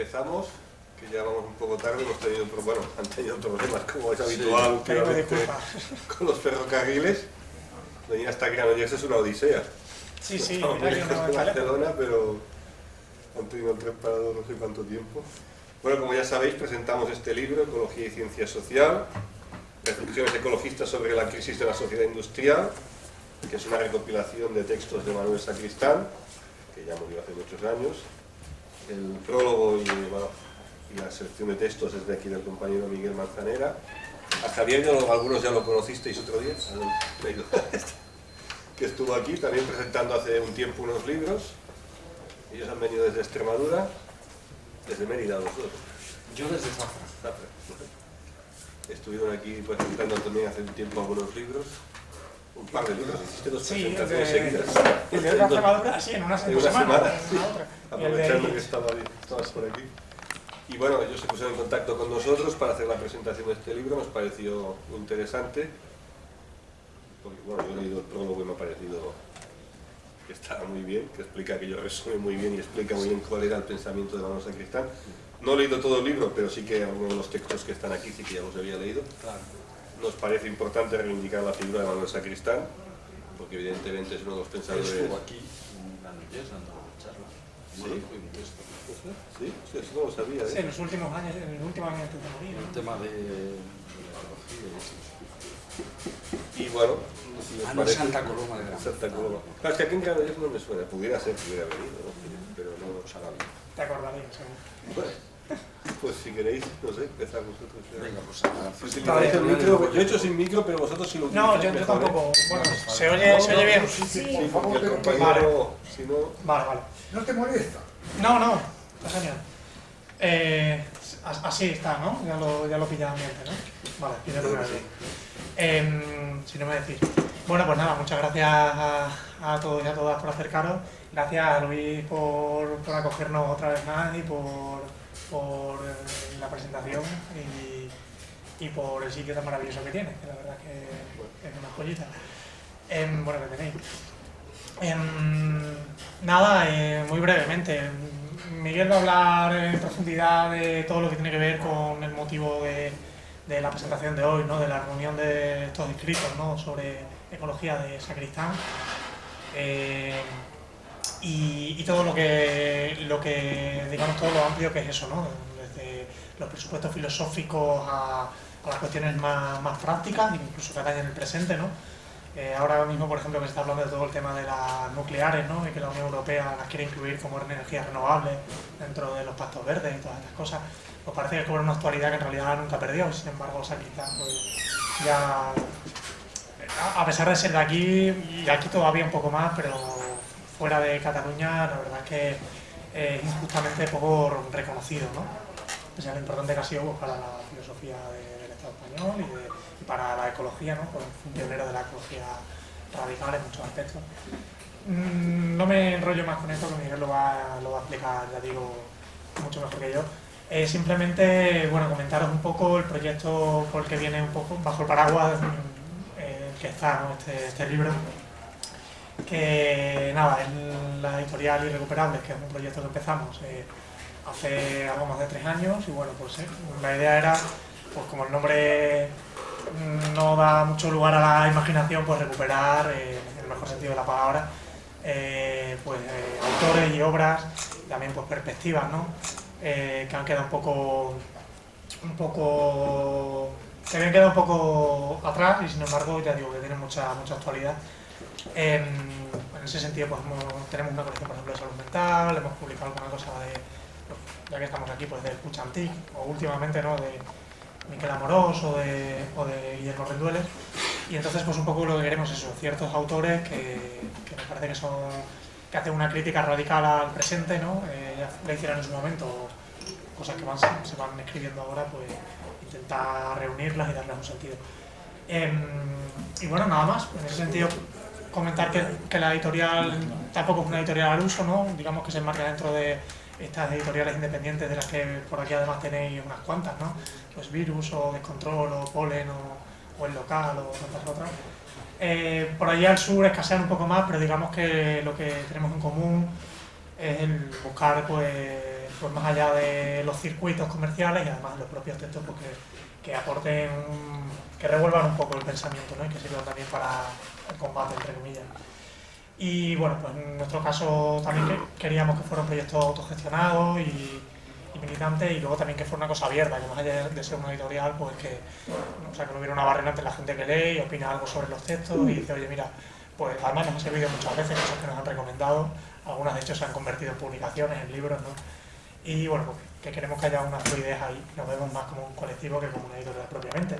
empezamos, que ya vamos un poco tarde, han tenido problemas como es habitual últimamente con los ferrocarriles. Venir hasta Granollers es una odisea. Sí, Estamos muy lejos de Barcelona, pero han tenido el tren parado no sé cuánto tiempo. Bueno, como ya sabéis, presentamos este libro, Ecología y Ciencia Social, reflexiones ecologistas sobre la crisis de la sociedad industrial, que es una recopilación de textos de Manuel Sacristán, que ya murió hace muchos años. El prólogo y la selección de textos es de aquí del compañero Miguel Manzanera. A Javier, algunos ya lo conocisteis otro día, que estuvo aquí también presentando hace un tiempo unos libros. Ellos han venido desde Extremadura, desde Mérida vosotros. Yo desde Zafra. Estuvieron aquí presentando también hace un tiempo algunos libros. Un par de libros, hiciste dos presentaciones seguidas. El de Extremadura, sí, en una semana. Sí, aprovechando que estabas por aquí. Y bueno, ellos se pusieron en contacto con nosotros para hacer la presentación de este libro, nos pareció muy interesante. Porque bueno, yo he leído el prólogo y me ha parecido que estaba muy bien, que explica, que yo resume muy bien y explica muy bien cuál era el pensamiento de Manuel Sacristán. No he leído todo el libro, pero sí que algunos de los textos que están aquí sí que ya los había leído. Claro. Nos parece importante reivindicar la figura de Manuel Sacristán, porque evidentemente es uno de los pensadores... Estuvo aquí en Granollers dando charlas. ¿Sí? Y un texto. Sí, eso no lo sabía. Sí, en los últimos años, en el último año antes de morir. El tema de la ecología y eso. Y bueno, si os no, parece, Santa Coloma de Granollers. Santa Coloma. Claro, es que aquí en Granollers no me suena, pudiera ser que hubiera venido, ¿no? Pero no lo sabía. Te acordarías, seguro. Bueno, pues si queréis, no sé, empezar vosotros. Venga, pues Si utilizáis el micro, yo he hecho sin micro, pero vosotros sí lo utilizáis. No, yo mejor, tampoco. ¿eh? Bueno, ¿se oye bien? Sí, porque el compañero, si no... Vale. ¿No te molesta? No, está genial. Así está, ¿no? Ya lo pillaba en mente, ¿no? Vale, yo ya lo veo bien. Si no me decís. Bueno, pues nada, muchas gracias a todos y a todas por acercaros. Gracias a Luis por acogernos otra vez más y por la presentación y por el sitio tan maravilloso que tiene, que la verdad que es una joyita. Bueno, que tenéis. Nada, muy brevemente. Miguel va a hablar en profundidad de todo lo que tiene que ver con el motivo de la presentación de hoy, ¿no? De la reunión de estos escritos, ¿no? Sobre ecología de Sacristán. Y todo lo que digamos, todo lo amplio que es eso, ¿no? Desde los presupuestos filosóficos a las cuestiones más prácticas, incluso que hay en el presente, ¿no? Ahora mismo, por ejemplo, que se está hablando de todo el tema de las nucleares, ¿no? Y que la Unión Europea las quiere incluir como energías renovables dentro de los pactos verdes y todas estas cosas, pues parece que cobra una actualidad que en realidad nunca perdió. Y sin embargo, Sacristán, pues ya, a pesar de ser de aquí, y aquí todavía un poco más, pero fuera de Cataluña, la verdad es que es injustamente poco reconocido, ¿no? O sea, lo importante que ha sido, pues, para la filosofía del Estado español y para la ecología, ¿no? Pues fue un pionero de la ecología radical en muchos aspectos. No me enrollo más con esto, que Miguel lo va a explicar, ya digo, mucho mejor que yo. Simplemente, bueno, comentaros un poco el proyecto por el que viene un poco bajo el paraguas que está, ¿no? este libro. Que nada, es la editorial Irrecuperables, que es un proyecto que empezamos hace algo más de 3 años, y bueno, pues la idea era, pues como el nombre no da mucho lugar a la imaginación, pues recuperar, en el mejor sentido de la palabra, pues autores y obras, también pues perspectivas, ¿no? Que han quedado que habían quedado un poco atrás, y sin embargo ya digo que tienen mucha actualidad. En ese sentido, pues tenemos una colección, por ejemplo, de salud mental, hemos publicado alguna cosa ya que estamos aquí, pues de Escucha Antic, o últimamente, ¿no? De Miquel Amorós o de Guillermo Rendueles. Y entonces, pues un poco lo que queremos es eso, ciertos autores que me parece que hacen una crítica radical al presente, ¿no? Ya le hicieron en su momento cosas que se van escribiendo ahora, pues intentar reunirlas y darles un sentido. Y bueno, nada más, en ese sentido comentar que la editorial tampoco es una editorial al uso, ¿no? Digamos que se enmarca dentro de estas editoriales independientes, de las que por aquí además tenéis unas cuantas, ¿no? Pues Virus o Descontrol o Polen o El Local o tantas otras. Por allí al sur escasean un poco más, pero digamos que lo que tenemos en común es el buscar, pues, pues más allá de los circuitos comerciales y además los propios textos pues, que aporten, que revuelvan un poco el pensamiento, ¿no? Y que sirvan también para el combate, entre comillas. Y bueno, pues en nuestro caso también queríamos que fuera un proyecto autogestionado y militante, y luego también que fuera una cosa abierta, que más allá de ser una editorial, pues que, o sea, que no hubiera una barrera entre la gente que lee y opina algo sobre los textos y dice, oye, mira, pues además nos ha servido muchas veces, cosas que nos han recomendado, algunas de hecho se han convertido en publicaciones, en libros, ¿no? Y bueno, pues que queremos que haya una fluidez ahí, nos vemos más como un colectivo que como una editorial propiamente.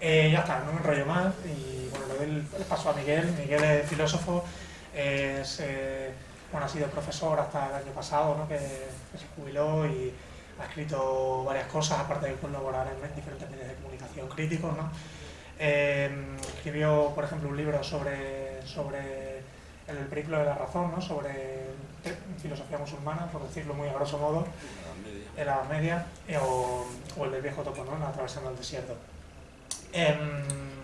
Ya está, no me enrollo más y bueno, le doy el paso a Miguel. Miguel es filósofo, bueno, ha sido profesor hasta el año pasado, ¿no? que se jubiló y ha escrito varias cosas, aparte de colaborar en diferentes medios de comunicación críticos, ¿no? Escribió, por ejemplo, un libro sobre el periplo de la razón, ¿no? Sobre filosofía musulmana, por decirlo muy a grosso modo, en la Edad Media, o el del viejo topo, ¿no? Atravesando el desierto.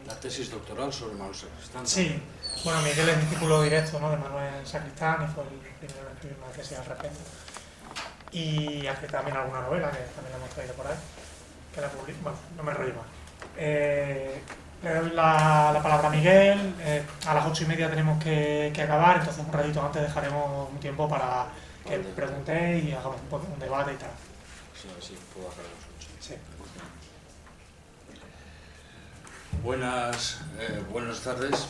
La tesis doctoral sobre Manuel Sacristán. Sí, bueno, Miguel es discípulo directo, ¿no? de Manuel Sacristán y fue el primero en escribir una tesis al respecto. Y ha escrito también alguna novela que también la hemos traído por ahí, que la publicó. Bueno, no me enrollo más. Le doy la palabra a Miguel. A las 8:30 tenemos que acabar, entonces un ratito antes dejaremos un tiempo para que preguntéis y hagamos un debate y tal. Sí, a ver si puedo acabar a las 8. Sí. Buenas tardes.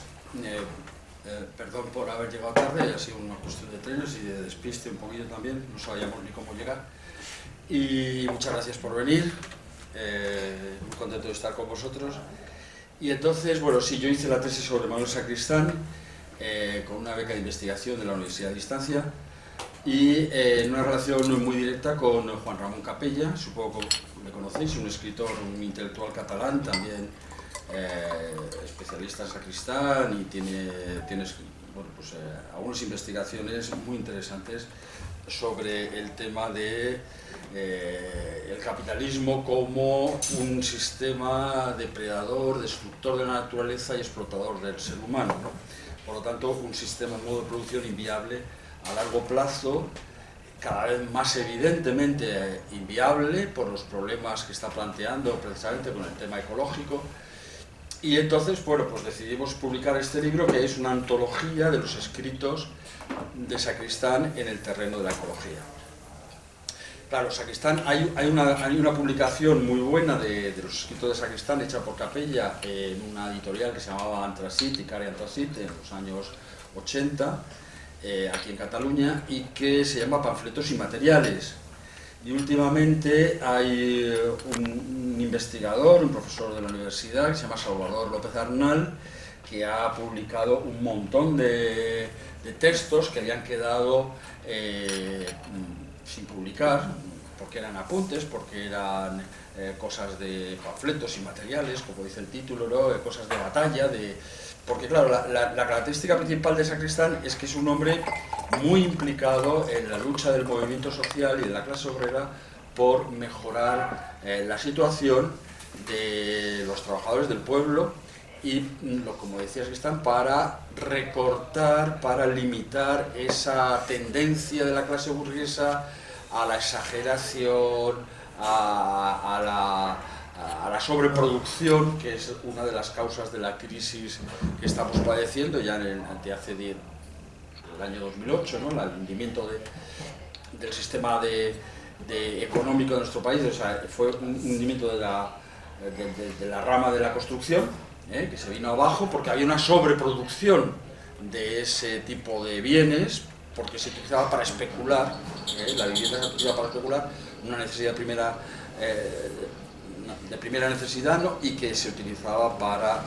Perdón por haber llegado tarde, ha sido una cuestión de trenes y de despiste un poquillo también, no sabíamos ni cómo llegar. Y muchas gracias por venir, muy contento de estar con vosotros. Y entonces, bueno, sí, yo hice la tesis sobre Manuel Sacristán con una beca de investigación de la Universidad de Distancia y en una relación muy directa con Juan Ramón Capella, supongo que le conocéis, un escritor, un intelectual catalán, también especialista en Sacristán y tiene bueno, pues, algunas investigaciones muy interesantes sobre el tema de el capitalismo como un sistema depredador, destructor de la naturaleza y explotador del ser humano, ¿no? Por lo tanto, un sistema, un modo de producción inviable a largo plazo, cada vez más evidentemente inviable por los problemas que está planteando precisamente con el tema ecológico. Y entonces, bueno, pues decidimos publicar este libro, que es una antología de los escritos de Sacristán en el terreno de la ecología. Claro, Sacristán, hay una publicación muy buena de los escritos de Sacristán hecha por Capella en una editorial que se llamaba Antrasit, Icari Antrasit, en los años 80, aquí en Cataluña, y que se llama Panfletos y Materiales. Y últimamente hay un investigador, un profesor de la universidad, que se llama Salvador López Arnal, que ha publicado un montón de textos que habían quedado sin publicar, porque eran apuntes, porque eran cosas de panfletos y materiales, como dice el título, ¿no? Cosas de batalla, porque claro, la característica principal de Sacristán es que es un hombre muy implicado en la lucha del movimiento social y de la clase obrera por mejorar la situación de los trabajadores del pueblo y, como decía Sacristán, para recortar, para limitar esa tendencia de la clase burguesa a la exageración, a la sobreproducción, que es una de las causas de la crisis que estamos padeciendo ya hace el año 2008, ¿no? El hundimiento del sistema económico de nuestro país, o sea, fue un hundimiento de la rama de la construcción, que se vino abajo porque había una sobreproducción de ese tipo de bienes, porque se utilizaba para especular, la vivienda se utilizaba para especular, una necesidad de primera necesidad, ¿no? Y que se utilizaba para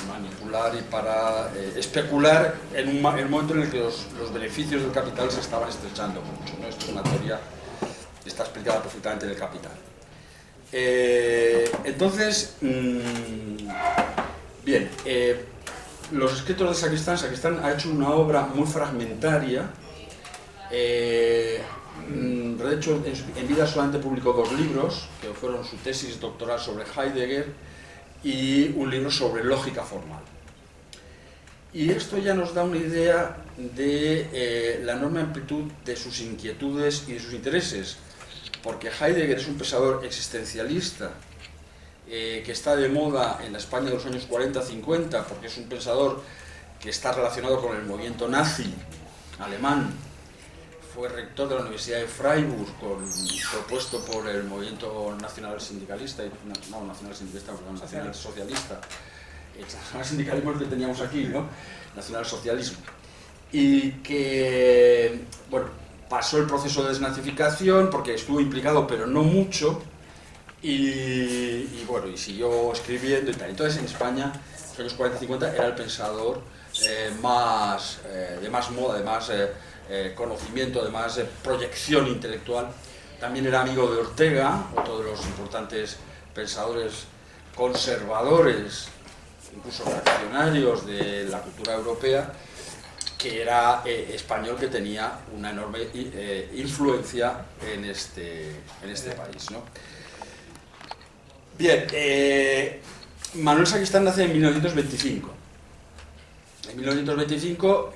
manipular y para especular en un momento en el que los beneficios del capital se estaban estrechando mucho, ¿no? Esto es una teoría que está explicada perfectamente en el Capital. Entonces, bien, los escritos de Sacristán ha hecho una obra muy fragmentaria. De hecho, en vida solamente publicó 2 libros, que fueron su tesis doctoral sobre Heidegger y un libro sobre lógica formal. Y esto ya nos da una idea de la enorme amplitud de sus inquietudes y de sus intereses, porque Heidegger es un pensador existencialista que está de moda en la España de los años 40-50, porque es un pensador que está relacionado con el movimiento nazi alemán. Fue rector de la Universidad de Freiburg, propuesto por el movimiento nacional sindicalista, no nacional sindicalista, perdón, nacional socialista. El sindicalismo que teníamos aquí, ¿no? Nacional socialismo. Y que, bueno, pasó el proceso de desnazificación porque estuvo implicado, pero no mucho, y bueno, y siguió escribiendo y tal. Entonces en España, en los años 40 y 50, era el pensador de más moda, de más conocimiento, de más proyección intelectual. También era amigo de Ortega, otro de los importantes pensadores conservadores, incluso reaccionarios de la cultura europea, que era español, que tenía una enorme influencia en este país, ¿no? Bien, Manuel Sacristán nace en 1925. En 1925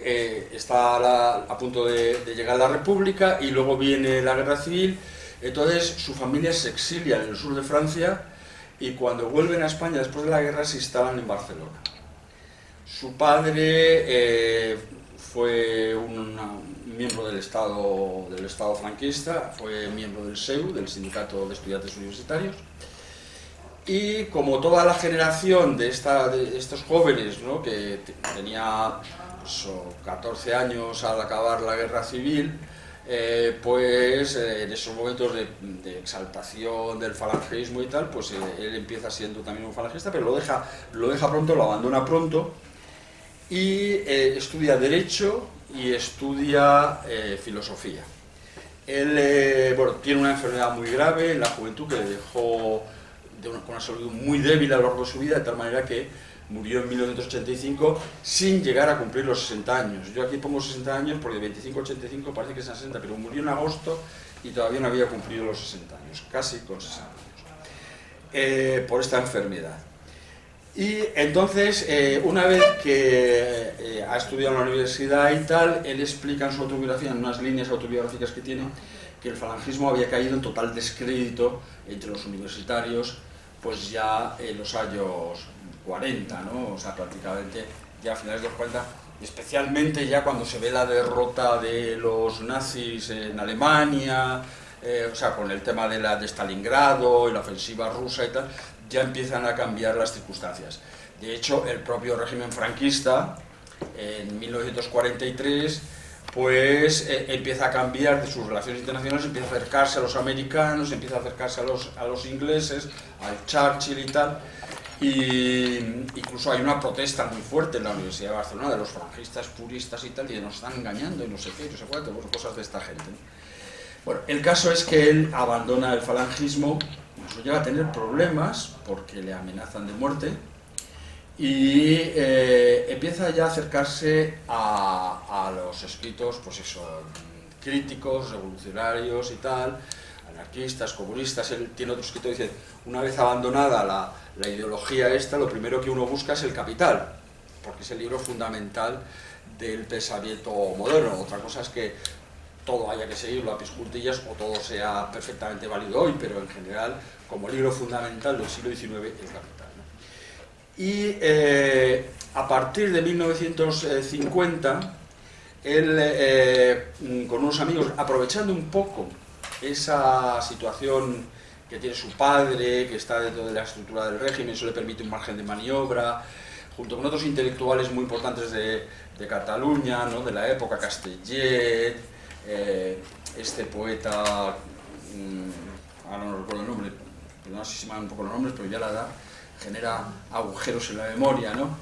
está a punto de llegar a la República y luego viene la Guerra Civil. Entonces su familia se exilia en el sur de Francia y cuando vuelven a España después de la guerra se instalan en Barcelona. Su padre fue un miembro del Estado franquista, fue miembro del SEU, del Sindicato de Estudiantes Universitarios, y como toda la generación de estos jóvenes, ¿no?, que tenía pues, 14 años al acabar la Guerra Civil, pues en esos momentos de exaltación del falangismo y tal, pues él empieza siendo también un falangista, pero lo deja pronto, lo abandona pronto, y estudia Derecho y estudia Filosofía. Él bueno, tiene una enfermedad muy grave en la juventud que le dejó con una salud muy débil a lo largo de su vida, de tal manera que murió en 1985 sin llegar a cumplir los 60 años. Yo aquí pongo 60 años porque de 25 a 85 parece que sean 60, pero murió en agosto y todavía no había cumplido los 60 años, casi con 60 años, por esta enfermedad. Y entonces, una vez que ha estudiado en la universidad y tal, él explica en su autobiografía, en unas líneas autobiográficas que tiene, que el falangismo había caído en total descrédito entre los universitarios, pues ya en los años 40, ¿no? O sea, prácticamente ya a finales de los 40, especialmente ya cuando se ve la derrota de los nazis en Alemania, o sea, con el tema de Stalingrado y la ofensiva rusa y tal, ya empiezan a cambiar las circunstancias. De hecho, el propio régimen franquista, en 1943, pues empieza a cambiar de sus relaciones internacionales, empieza a acercarse a los americanos, empieza a acercarse a los ingleses, al Churchill y tal, y incluso hay una protesta muy fuerte en la Universidad de Barcelona de los falangistas puristas y tal, y nos están engañando y no sé qué, no sé cuánto, cosas de esta gente, ¿no? Bueno, el caso es que él abandona el falangismo, incluso llega a tener problemas porque le amenazan de muerte, y empieza ya a acercarse a los escritos, pues eso, críticos, revolucionarios y tal, anarquistas, comunistas. Él tiene otro escrito que dice, una vez abandonada la ideología esta, lo primero que uno busca es el Capital, porque es el libro fundamental del pensamiento moderno. Otra cosa es que todo haya que seguirlo a pies juntillas o todo sea perfectamente válido hoy, pero en general, como libro fundamental del siglo XIX, el Capital, ¿no? Y a partir de 1950, él, con unos amigos, aprovechando un poco esa situación que tiene su padre, que está dentro de la estructura del régimen, eso le permite un margen de maniobra, junto con otros intelectuales muy importantes de Cataluña, ¿no?, de la época, Castellet, este poeta, ahora no recuerdo el nombre, no sé si me dan un poco los nombres, pero ya la edad genera agujeros en la memoria, ¿no?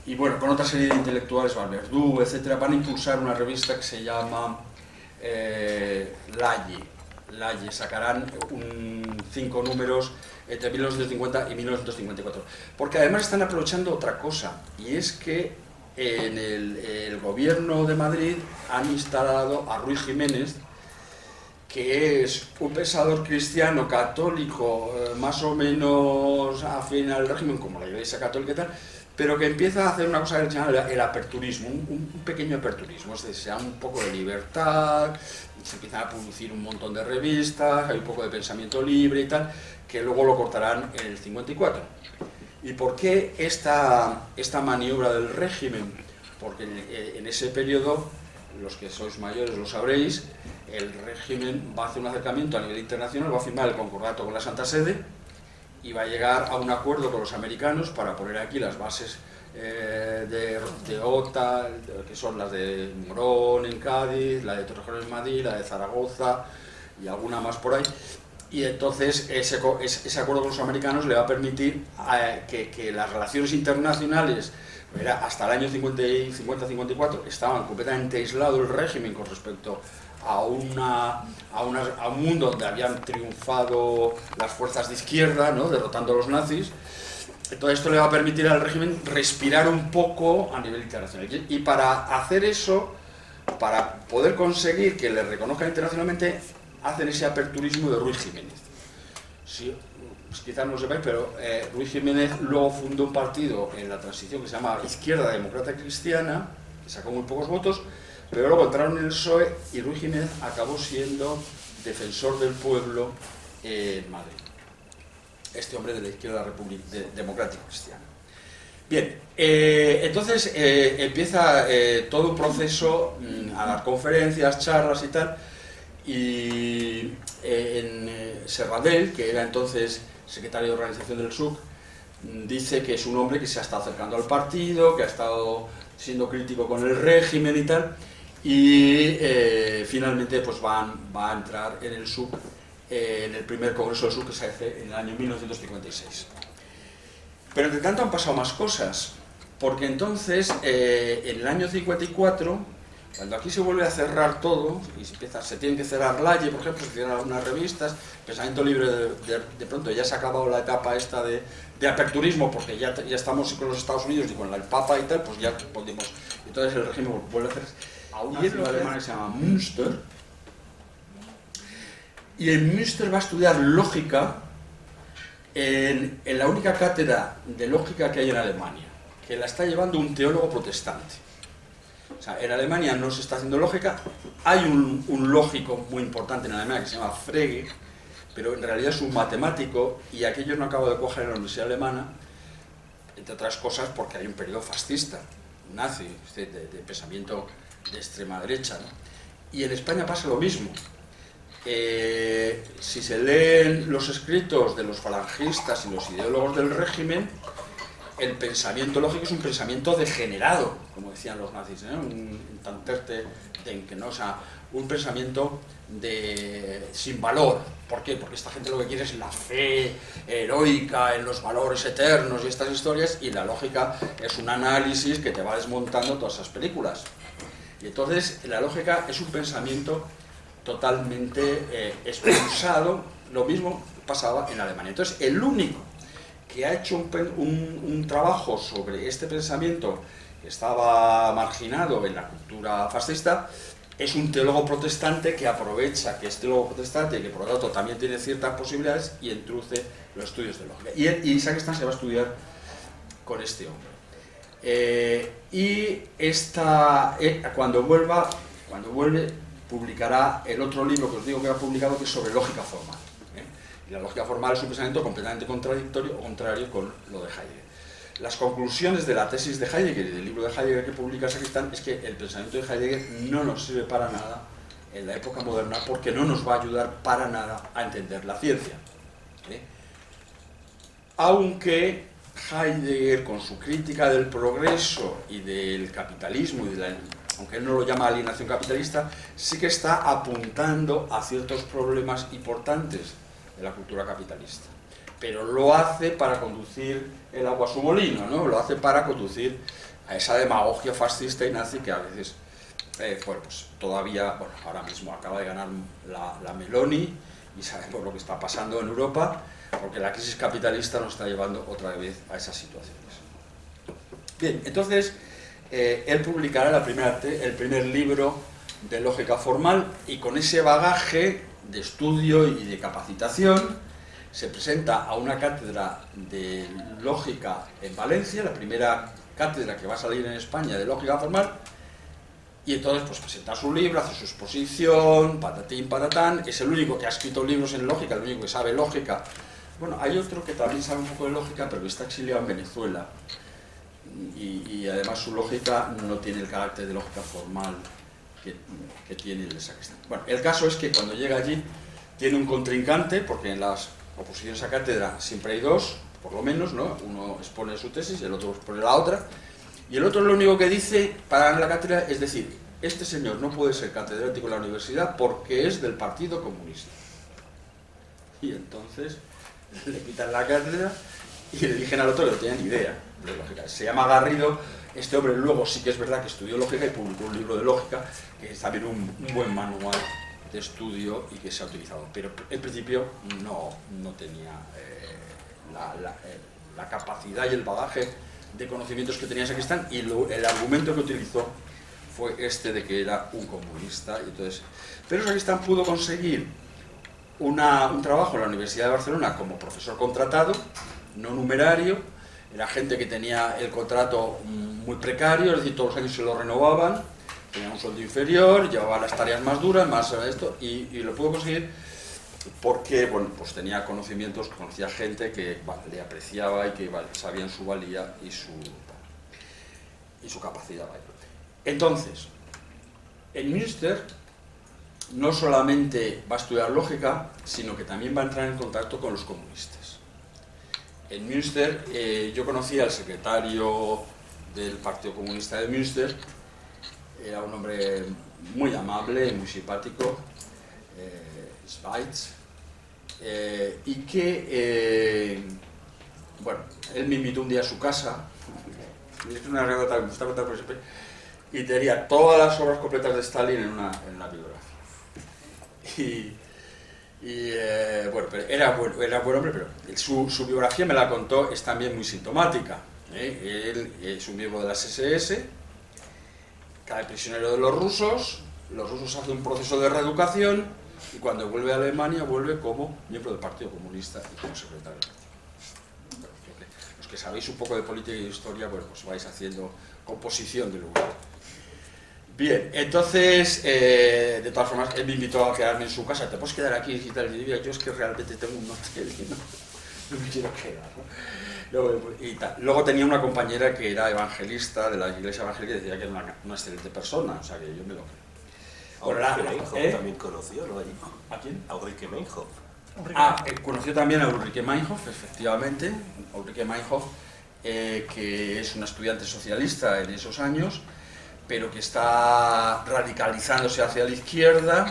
Y bueno, con otra serie de intelectuales, Valverdú, etcétera, van a impulsar una revista que se llama Lalle. Sacarán 5 números entre 1950 y 1954. Porque además están aprovechando otra cosa, y es que en el gobierno de Madrid han instalado a Ruy Jiménez, que es un pensador cristiano católico más o menos afín al régimen, como la Iglesia Católica y tal, pero que empieza a hacer una cosa que se llama el aperturismo, un pequeño aperturismo, es decir, se da un poco de libertad, se empiezan a producir un montón de revistas, hay un poco de pensamiento libre y tal, que luego lo cortarán en el 54. ¿Y por qué esta maniobra del régimen? Porque en ese periodo, los que sois mayores lo sabréis, el régimen va a hacer un acercamiento a nivel internacional, va a firmar el concordato con la Santa Sede y va a llegar a un acuerdo con los americanos para poner aquí las bases de OTA, que son las de Morón en Cádiz, la de Torrejón en Madrid, la de Zaragoza y alguna más por ahí. Y entonces ese acuerdo con los americanos le va a permitir que las relaciones internacionales, hasta el año 50-54, estaban completamente aislado el régimen con respecto a un mundo donde habían triunfado las fuerzas de izquierda, ¿no?, derrotando a los nazis. Entonces esto le va a permitir al régimen respirar un poco a nivel internacional. Y para hacer eso, para poder conseguir que le reconozcan internacionalmente, hacen ese aperturismo de Ruiz Jiménez. Sí, pues quizás no lo sepáis, pero Ruiz Jiménez luego fundó un partido en la transición que se llama Izquierda Demócrata Cristiana, que sacó muy pocos votos, pero luego entraron en el PSOE y Ruiz Jiménez acabó siendo defensor del pueblo en Madrid. Este hombre de la Izquierda Democrática Cristiana. Bien, entonces empieza todo un proceso a dar conferencias, charlas y tal, y en Serradell, que era entonces secretario de organización del SUC, dice que es un hombre que se ha estado acercando al partido, que ha estado siendo crítico con el régimen y tal, y finalmente pues va a entrar en el SUC, en el primer congreso del SUC que se hace en el año 1956. Pero entre tanto han pasado más cosas, porque entonces en el año 54, cuando aquí se vuelve a cerrar todo, y se tienen que cerrar Lalle, por ejemplo, se cierran algunas revistas, Pensamiento Libre de pronto ya se ha acabado la etapa esta de aperturismo, porque ya estamos con los Estados Unidos y con el Papa y tal, pues ya podemos. Entonces el régimen vuelve a hacer a una ciudad alemana que se llama Münster, y en Münster va a estudiar lógica en la única cátedra de lógica que hay en Alemania, que la está llevando un teólogo protestante. O sea, en Alemania no se está haciendo lógica, hay un lógico muy importante en Alemania que se llama Frege, pero en realidad es un matemático, y aquello no acabo de coger en la Universidad Alemana, entre otras cosas porque hay un periodo fascista, nazi, de pensamiento de extrema derecha, ¿no? Y en España pasa lo mismo. Si se leen los escritos de los falangistas y los ideólogos del régimen, el pensamiento lógico es un pensamiento degenerado, como decían los nazis, ¿eh? Un tanterte denke, ¿no? O sea, un pensamiento sin valor. ¿Por qué? Porque esta gente lo que quiere es la fe heroica en los valores eternos y estas historias, y la lógica es un análisis que te va desmontando todas esas películas. Y entonces la lógica es un pensamiento totalmente expulsado. Lo mismo pasaba en Alemania. Entonces el único que ha hecho un trabajo sobre este pensamiento que estaba marginado en la cultura fascista es un teólogo protestante que aprovecha que es teólogo protestante y que por lo tanto también tiene ciertas posibilidades y introduce los estudios de lógica. Y Isaac Stern se va a estudiar con este hombre. Cuando vuelve publicará el otro libro que os digo que ha publicado, que es sobre lógica formal. Y la lógica formal es un pensamiento completamente contradictorio o contrario con lo de Heidegger. Las conclusiones de la tesis de Heidegger y del libro de Heidegger que publica Sacristán es que el pensamiento de Heidegger no nos sirve para nada en la época moderna, porque no nos va a ayudar para nada a entender la ciencia. Aunque Heidegger, con su crítica del progreso y del capitalismo, aunque él no lo llama alienación capitalista, sí que está apuntando a ciertos problemas importantes de la cultura capitalista, pero lo hace para conducir el agua a su molino, ¿no? Lo hace para conducir a esa demagogia fascista y nazi que a veces, pues todavía, bueno, ahora mismo acaba de ganar la Meloni y sabemos lo que está pasando en Europa, porque la crisis capitalista nos está llevando otra vez a esas situaciones. Bien, entonces él publicará el primer libro de lógica formal, y con ese bagaje de estudio y de capacitación se presenta a una cátedra de lógica en Valencia, la primera cátedra que va a salir en España de lógica formal, y entonces pues presenta su libro, hace su exposición, patatín, patatán, es el único que ha escrito libros en lógica, el único que sabe lógica. Bueno, hay otro que también sabe un poco de lógica, pero que está exiliado en Venezuela, y además su lógica no tiene el carácter de lógica formal que tiene el sacristán. Bueno, el caso es que cuando llega allí tiene un contrincante, porque en las oposiciones a cátedra siempre hay dos, por lo menos, ¿no? Uno expone su tesis y el otro expone la otra, y el otro lo único que dice para ganar la cátedra es decir, este señor no puede ser catedrático en la universidad porque es del Partido Comunista. Y entonces le quitan la cátedra y le dicen al otro que no tenía ni idea de lógica. Se llama Garrido. Este hombre luego sí que es verdad que estudió lógica y publicó un libro de lógica, que es también un buen manual de estudio y que se ha utilizado. Pero en principio no tenía la capacidad y el bagaje de conocimientos que tenía Sacristán, y el argumento que utilizó fue este de que era un comunista. Y entonces, pero Sacristán pudo conseguir un trabajo en la Universidad de Barcelona como profesor contratado, no numerario. Era gente que tenía el contrato muy precario, es decir, todos los años se lo renovaban, tenía un sueldo inferior, llevaba las tareas más duras, más esto, y lo pudo conseguir porque, bueno, pues tenía conocimientos, conocía gente que le apreciaba y que sabían su valía y su capacidad. Entonces, en Münster no solamente va a estudiar lógica, sino que también va a entrar en contacto con los comunistas. En Münster yo conocí al secretario del Partido Comunista de Münster, era un hombre muy amable, muy simpático, Schweitz, y que, bueno, él me invitó un día a su casa, es una anécdota que me gusta contar por siempre, y tenía todas las obras completas de Stalin en una biografía. Bueno, pero era buen hombre, pero su biografía me la contó, es también muy sintomática. Él es un miembro de las SS, cae prisionero de los rusos hacen un proceso de reeducación y cuando vuelve a Alemania vuelve como miembro del Partido Comunista y como secretario del partido. Bueno, los que sabéis un poco de política y de historia, bueno, pues vais haciendo composición del lugar. Bien, entonces, de todas formas, él me invitó a quedarme en su casa. ¿Te puedes quedar aquí y tal? Y yo es que realmente tengo un hotel y no me quiero quedar, ¿no? Luego tenía una compañera que era evangelista de la iglesia evangélica y decía que era una excelente persona, o sea que yo me lo creo. Ulrike Meinhof también conoció, ¿no? Allí. ¿A quién? A Ulrike Meinhof. Conoció también a Ulrike Meinhof, efectivamente. Ulrike Meinhof, que es una estudiante socialista en esos años, pero que está radicalizándose hacia la izquierda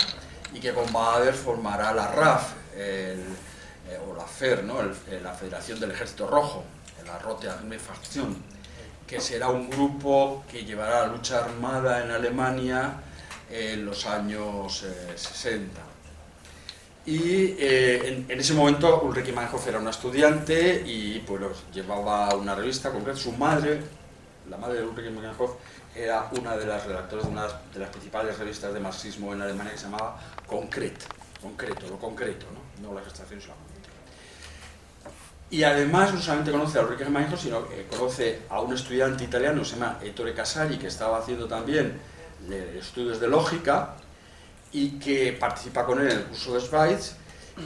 y que con Bader formará la RAF, o la FER, ¿no? La Federación del Ejército Rojo, la Rote Armee Fraktion, que será un grupo que llevará la lucha armada en Alemania en los años 60. Y en ese momento Ulrike Meinhof era una estudiante y pues llevaba una revista concreta. Su madre, la madre de Ulrike Meinhof, era una de las redactoras de una de las principales revistas de marxismo en Alemania que se llamaba Concreto, lo concreto, no las extracciones, sino lo concreto. Y además no solamente conoce a Ulrike Meinhof, sino que conoce a un estudiante italiano que se llama Ettore Casari, que estaba haciendo también estudios de lógica y que participa con él en el curso de Schweitz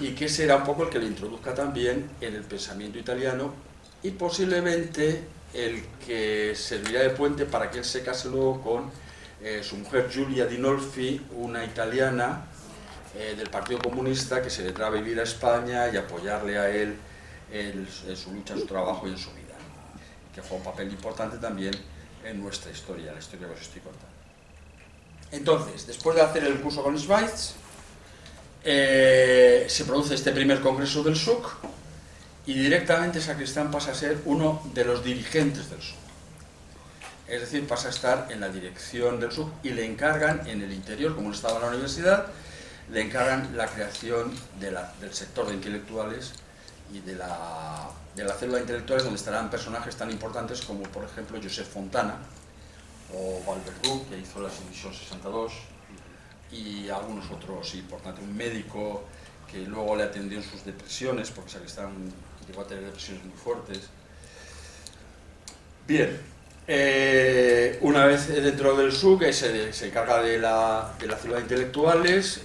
y que será un poco el que le introduzca también en el pensamiento italiano y posiblemente el que servirá de puente para que él se case luego con su mujer Giulia Dinolfi, una italiana del Partido Comunista que se vendrá a vivir a España y apoyarle a él en su lucha, en su trabajo y en su vida, que juega un papel importante también en nuestra historia, la historia que os estoy contando. Entonces, después de hacer el curso con Schweitz, se produce este primer congreso del SUC y directamente Sacristán pasa a ser uno de los dirigentes del SUC. Es decir, pasa a estar en la dirección del SUC y le encargan en el interior, como él estaba en la universidad, le encargan la creación del sector de intelectuales y de la célula de intelectuales, donde estarán personajes tan importantes como, por ejemplo, Josep Fontana o Walter Ruck, que hizo la Sedición 62, y algunos otros importantes, un médico que luego le atendió en sus depresiones, porque Sacristán llegó a tener depresiones muy fuertes. Bien, una vez dentro del SUC se encarga de la célula de intelectuales,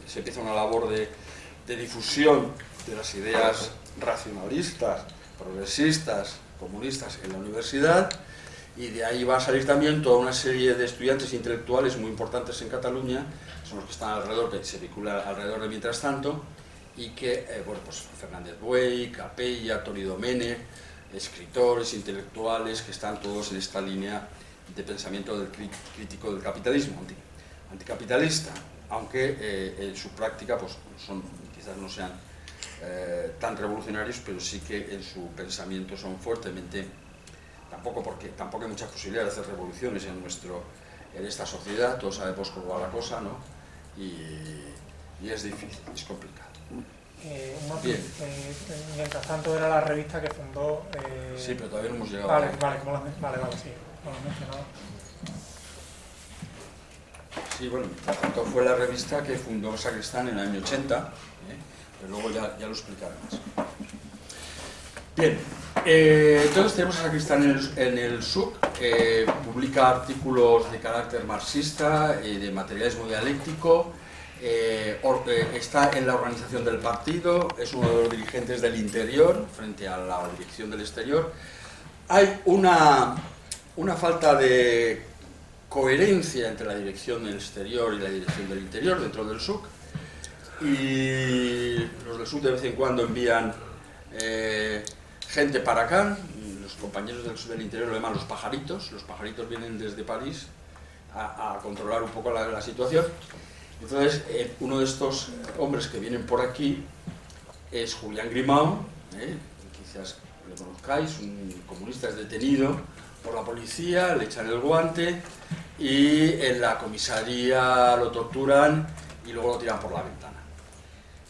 se empieza una labor de difusión de las ideas racionalistas, progresistas, comunistas en la universidad, y de ahí va a salir también toda una serie de estudiantes intelectuales muy importantes en Cataluña, son los que están alrededor, que se vinculan alrededor de Mientras Tanto, y que, bueno, pues Fernández Buey, Capella, Toni Domènech, escritores, intelectuales, que están todos en esta línea de pensamiento del crítico del capitalismo, anticapitalista, aunque en su práctica pues, quizás no sean tan revolucionarios, pero sí que en su pensamiento son fuertemente, tampoco hay muchas posibilidades de hacer revoluciones en esta sociedad, todos sabemos cómo va la cosa, ¿no? Y es difícil, es complicado. Bien. Mientras Tanto era la revista que fundó... Sí, pero todavía no hemos llegado vale, ahí. Vale, sí, lo has mencionado. Sí, bueno, Mientras Tanto fue la revista que fundó Sacristán en el año 80, pero luego ya lo explicaré más. Bien, entonces tenemos a Sacristán en el SUC, publica artículos de carácter marxista y de materialismo dialéctico, está en la organización del partido, es uno de los dirigentes del interior frente a la dirección del exterior. Hay una falta de coherencia entre la dirección del exterior y la dirección del interior dentro del SUC, y los del SUC de vez en cuando envían gente para acá, los compañeros del interior lo llaman los pajaritos vienen desde París a controlar un poco la situación. Entonces, uno de estos hombres que vienen por aquí es Julián Grimau, quizás lo conozcáis, un comunista, es detenido por la policía, le echan el guante y en la comisaría lo torturan y luego lo tiran por la ventana.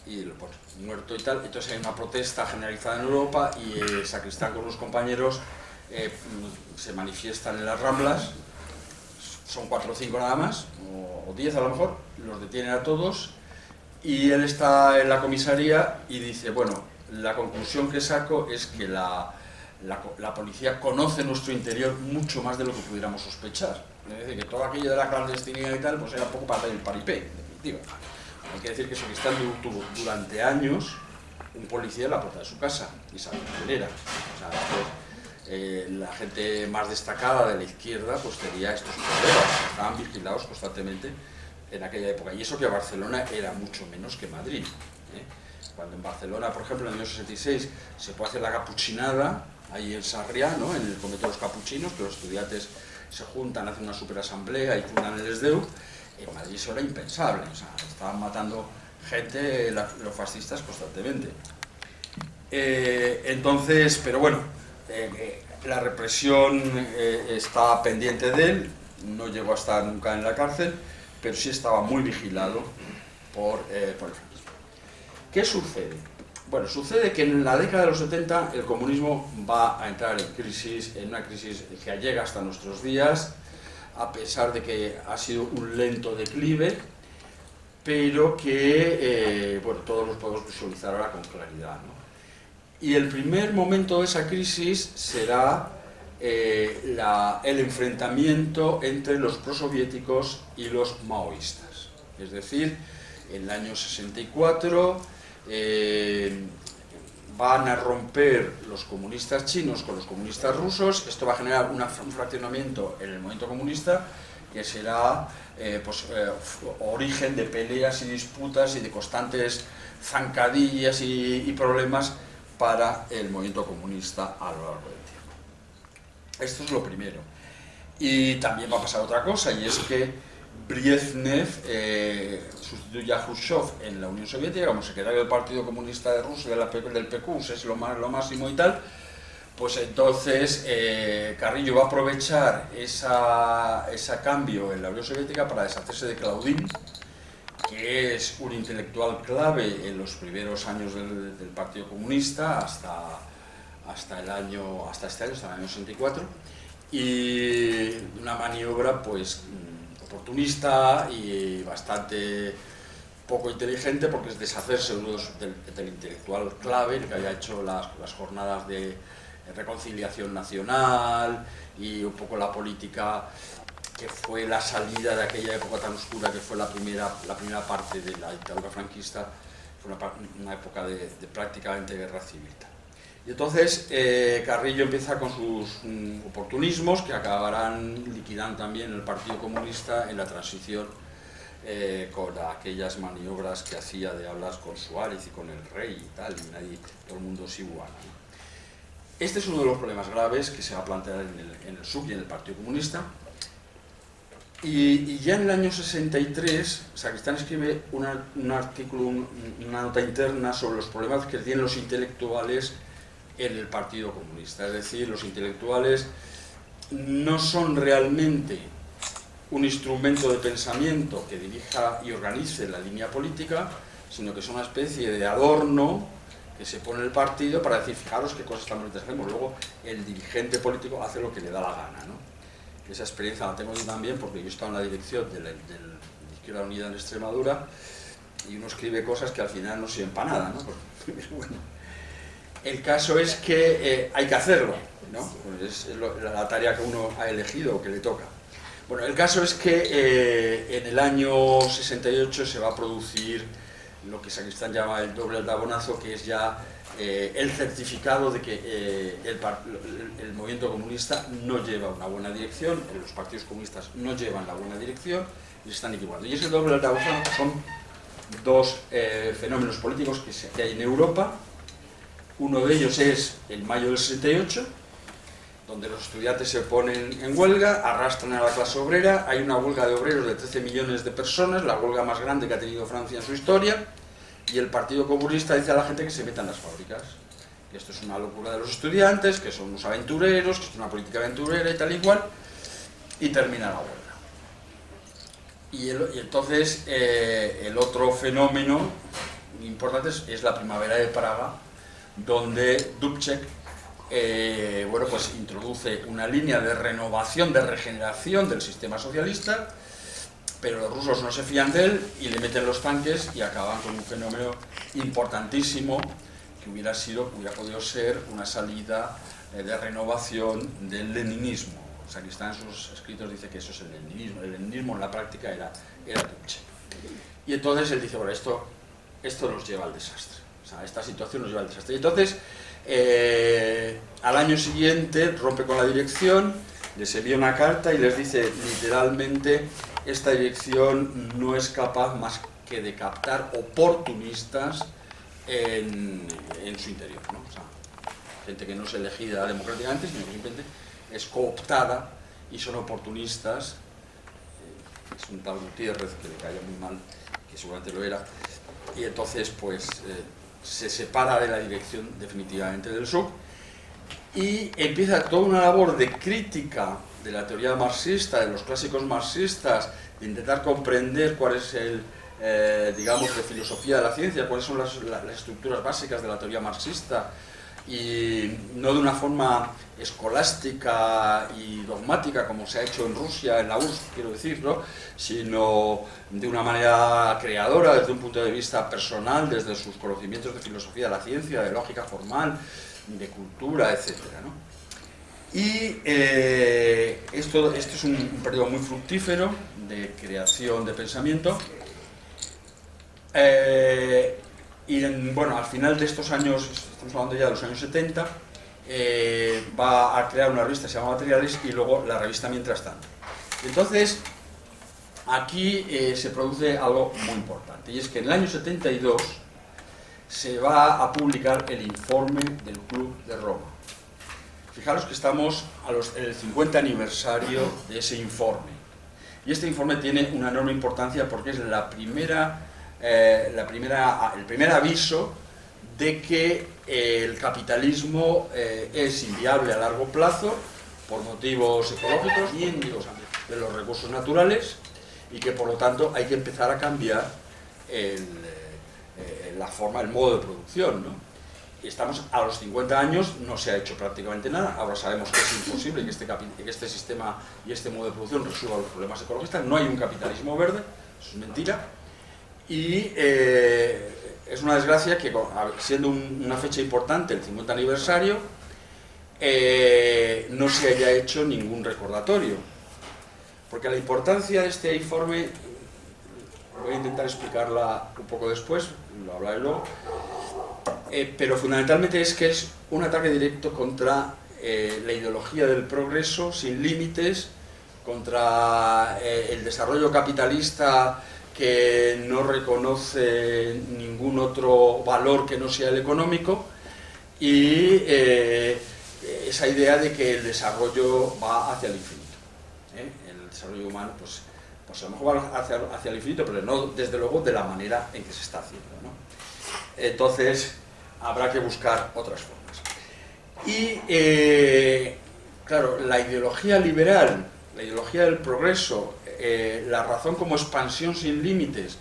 Y bueno, muerto y tal. Entonces hay una protesta generalizada en Europa y Sacristán con unos compañeros se manifiestan en las Ramblas. Son 4 o 5 nada más, o 10 a lo mejor, los detienen a todos y él está en la comisaría y dice, bueno, la conclusión que saco es que la policía conoce nuestro interior mucho más de lo que pudiéramos sospechar. Es decir, que todo aquello de la clandestinidad y tal, pues era poco para el paripé, en definitiva. Hay que decir que Sacristán tuvo durante años un policía en la puerta de su casa y sabía quién era. O sea, la gente más destacada de la izquierda pues tenía estos problemas, estaban vigilados constantemente en aquella época, y eso que Barcelona era mucho menos que Madrid. Cuando en Barcelona, por ejemplo, en el año 66 se puede hacer la capuchinada ahí en Sarriá, ¿no? En el convento de los capuchinos, que los estudiantes se juntan, hacen una superasamblea y fundan el SDEU. En Madrid eso era impensable, o sea, estaban matando gente los fascistas constantemente. Entonces, pero bueno, la represión está pendiente de él, no llegó a estar nunca en la cárcel, pero sí estaba muy vigilado por el franquismo. ¿Qué sucede? Bueno, sucede que en la década de los 70 el comunismo va a entrar en crisis, en una crisis que llega hasta nuestros días, a pesar de que ha sido un lento declive, pero que bueno, todos los podemos visualizar ahora con claridad, ¿no? Y el primer momento de esa crisis será el enfrentamiento entre los prosoviéticos y los maoístas. Es decir, en el año 64 van a romper los comunistas chinos con los comunistas rusos. Esto va a generar un fraccionamiento en el movimiento comunista que será origen de peleas y disputas y de constantes zancadillas y problemas para el movimiento comunista a lo largo del tiempo. Esto es lo primero. Y también va a pasar otra cosa, y es que Brezhnev sustituye a Khrushchev en la Unión Soviética, como secretario del Partido Comunista de Rusia, del PQ, es lo máximo y tal. Pues entonces Carrillo va a aprovechar ese cambio en la Unión Soviética para deshacerse de Claudine, que es un intelectual clave en los primeros años del Partido Comunista hasta el año 64, y una maniobra pues oportunista y bastante poco inteligente, porque es deshacerse del intelectual clave, el que había hecho las jornadas de reconciliación nacional y un poco la política que fue la salida de aquella época tan oscura que fue la primera parte de la dictadura franquista, fue una época de prácticamente guerra civil. Y entonces Carrillo empieza con sus oportunismos que acabarán liquidando también el Partido Comunista en la transición, con aquellas maniobras que hacía de hablar con Suárez y con el rey y tal, y nadie, todo el mundo es igual, ¿no? Este es uno de los problemas graves que se va a plantear en el SUC y en el Partido Comunista. Y ya en el año 63, Sacristán escribe un artículo, una nota interna sobre los problemas que tienen los intelectuales en el Partido Comunista. Es decir, los intelectuales no son realmente un instrumento de pensamiento que dirija y organice la línea política, sino que son una especie de adorno que se pone el partido para decir, fijaros qué cosas tan bonitas hacemos. Luego el dirigente político hace lo que le da la gana, ¿no? Esa experiencia la tengo yo también, porque yo he estado en la dirección de la Izquierda Unida en Extremadura, y uno escribe cosas que al final no sirven para nada, ¿no? Pero bueno, el caso es que hay que hacerlo, ¿no? Pues es la tarea que uno ha elegido o que le toca. Bueno, el caso es que en el año 68 se va a producir lo que Sacristán llama el doble aldabonazo, que es ya el certificado de que el movimiento comunista no lleva una buena dirección, los partidos comunistas no llevan la buena dirección y se están equivocando. Y ese doble aldabonazo son dos fenómenos políticos que hay en Europa. Uno de ellos es el mayo del 68, donde los estudiantes se ponen en huelga, arrastran a la clase obrera, hay una huelga de obreros de 13 millones de personas, la huelga más grande que ha tenido Francia en su historia, y el Partido Comunista dice a la gente que se meta en las fábricas, que esto es una locura de los estudiantes, que son unos aventureros, que esto es una política aventurera y tal y cual, y termina la huelga. Y entonces el otro fenómeno importante es la primavera de Praga, donde Dubček bueno, pues introduce una línea de renovación, de regeneración del sistema socialista, pero los rusos no se fían de él y le meten los tanques y acaban con un fenómeno importantísimo que hubiera podido ser una salida de renovación del leninismo. Sacristán en sus escritos dice que eso es el leninismo. El leninismo en la práctica era Dubček. Y entonces él dice, bueno, esto nos lleva al desastre. O sea, esta situación nos lleva al desastre. Y entonces, al año siguiente rompe con la dirección, les envía una carta y les dice literalmente: esta dirección no es capaz más que de captar oportunistas en su interior, ¿no? O sea, gente que no es elegida democráticamente, sino que simplemente es cooptada y son oportunistas. Es un tal Gutiérrez que le caía muy mal, que seguramente lo era, y entonces pues se separa de la dirección definitivamente del SUC y empieza toda una labor de crítica de la teoría marxista, de los clásicos marxistas, de intentar comprender cuál es digamos, de filosofía de la ciencia, cuáles son las estructuras básicas de la teoría marxista, y no de una forma escolástica y dogmática como se ha hecho en Rusia, en la URSS, quiero decir, ¿no? Sino de una manera creadora, desde un punto de vista personal, desde sus conocimientos de filosofía de la ciencia, de lógica formal, de cultura, etc., ¿no? Y esto es un periodo muy fructífero de creación de pensamiento. Y bueno, al final de estos años, estamos hablando ya de los años 70, va a crear una revista que se llama Materiales y luego la revista Mientras Tanto. Entonces, aquí se produce algo muy importante, y es que en el año 72 se va a publicar el informe del Club de Roma. Fijaros que estamos en el 50 aniversario de ese informe, y este informe tiene una enorme importancia porque es el primer aviso de que el capitalismo es inviable a largo plazo por motivos ecológicos y de los recursos naturales, y que por lo tanto hay que empezar a cambiar la forma, el modo de producción, ¿no? Estamos a los 50 años, no se ha hecho prácticamente nada. Ahora sabemos que es imposible que este sistema y este modo de producción resuelva los problemas ecologistas. No hay un capitalismo verde, eso es mentira. Y es una desgracia que, siendo una fecha importante, el 50 aniversario, no se haya hecho ningún recordatorio. Porque la importancia de este informe, voy a intentar explicarla un poco después, lo hablaré luego, pero fundamentalmente es que es un ataque directo contra la ideología del progreso sin límites, contra el desarrollo capitalista que no reconoce ningún otro valor que no sea el económico, y esa idea de que el desarrollo va hacia el infinito. El desarrollo humano, pues a lo mejor va hacia el infinito, pero no, desde luego, de la manera en que se está haciendo, ¿no? Entonces, habrá que buscar otras formas. Y, claro, la ideología liberal, la ideología del progreso, la razón como expansión sin límites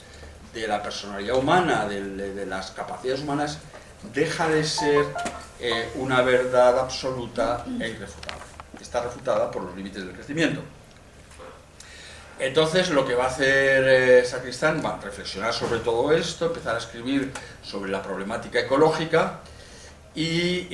de la personalidad humana, de las capacidades humanas, deja de ser una verdad absoluta e irrefutable. Está refutada por los límites del crecimiento. Entonces, lo que va a hacer Sacristán va a reflexionar sobre todo esto, empezar a escribir sobre la problemática ecológica, y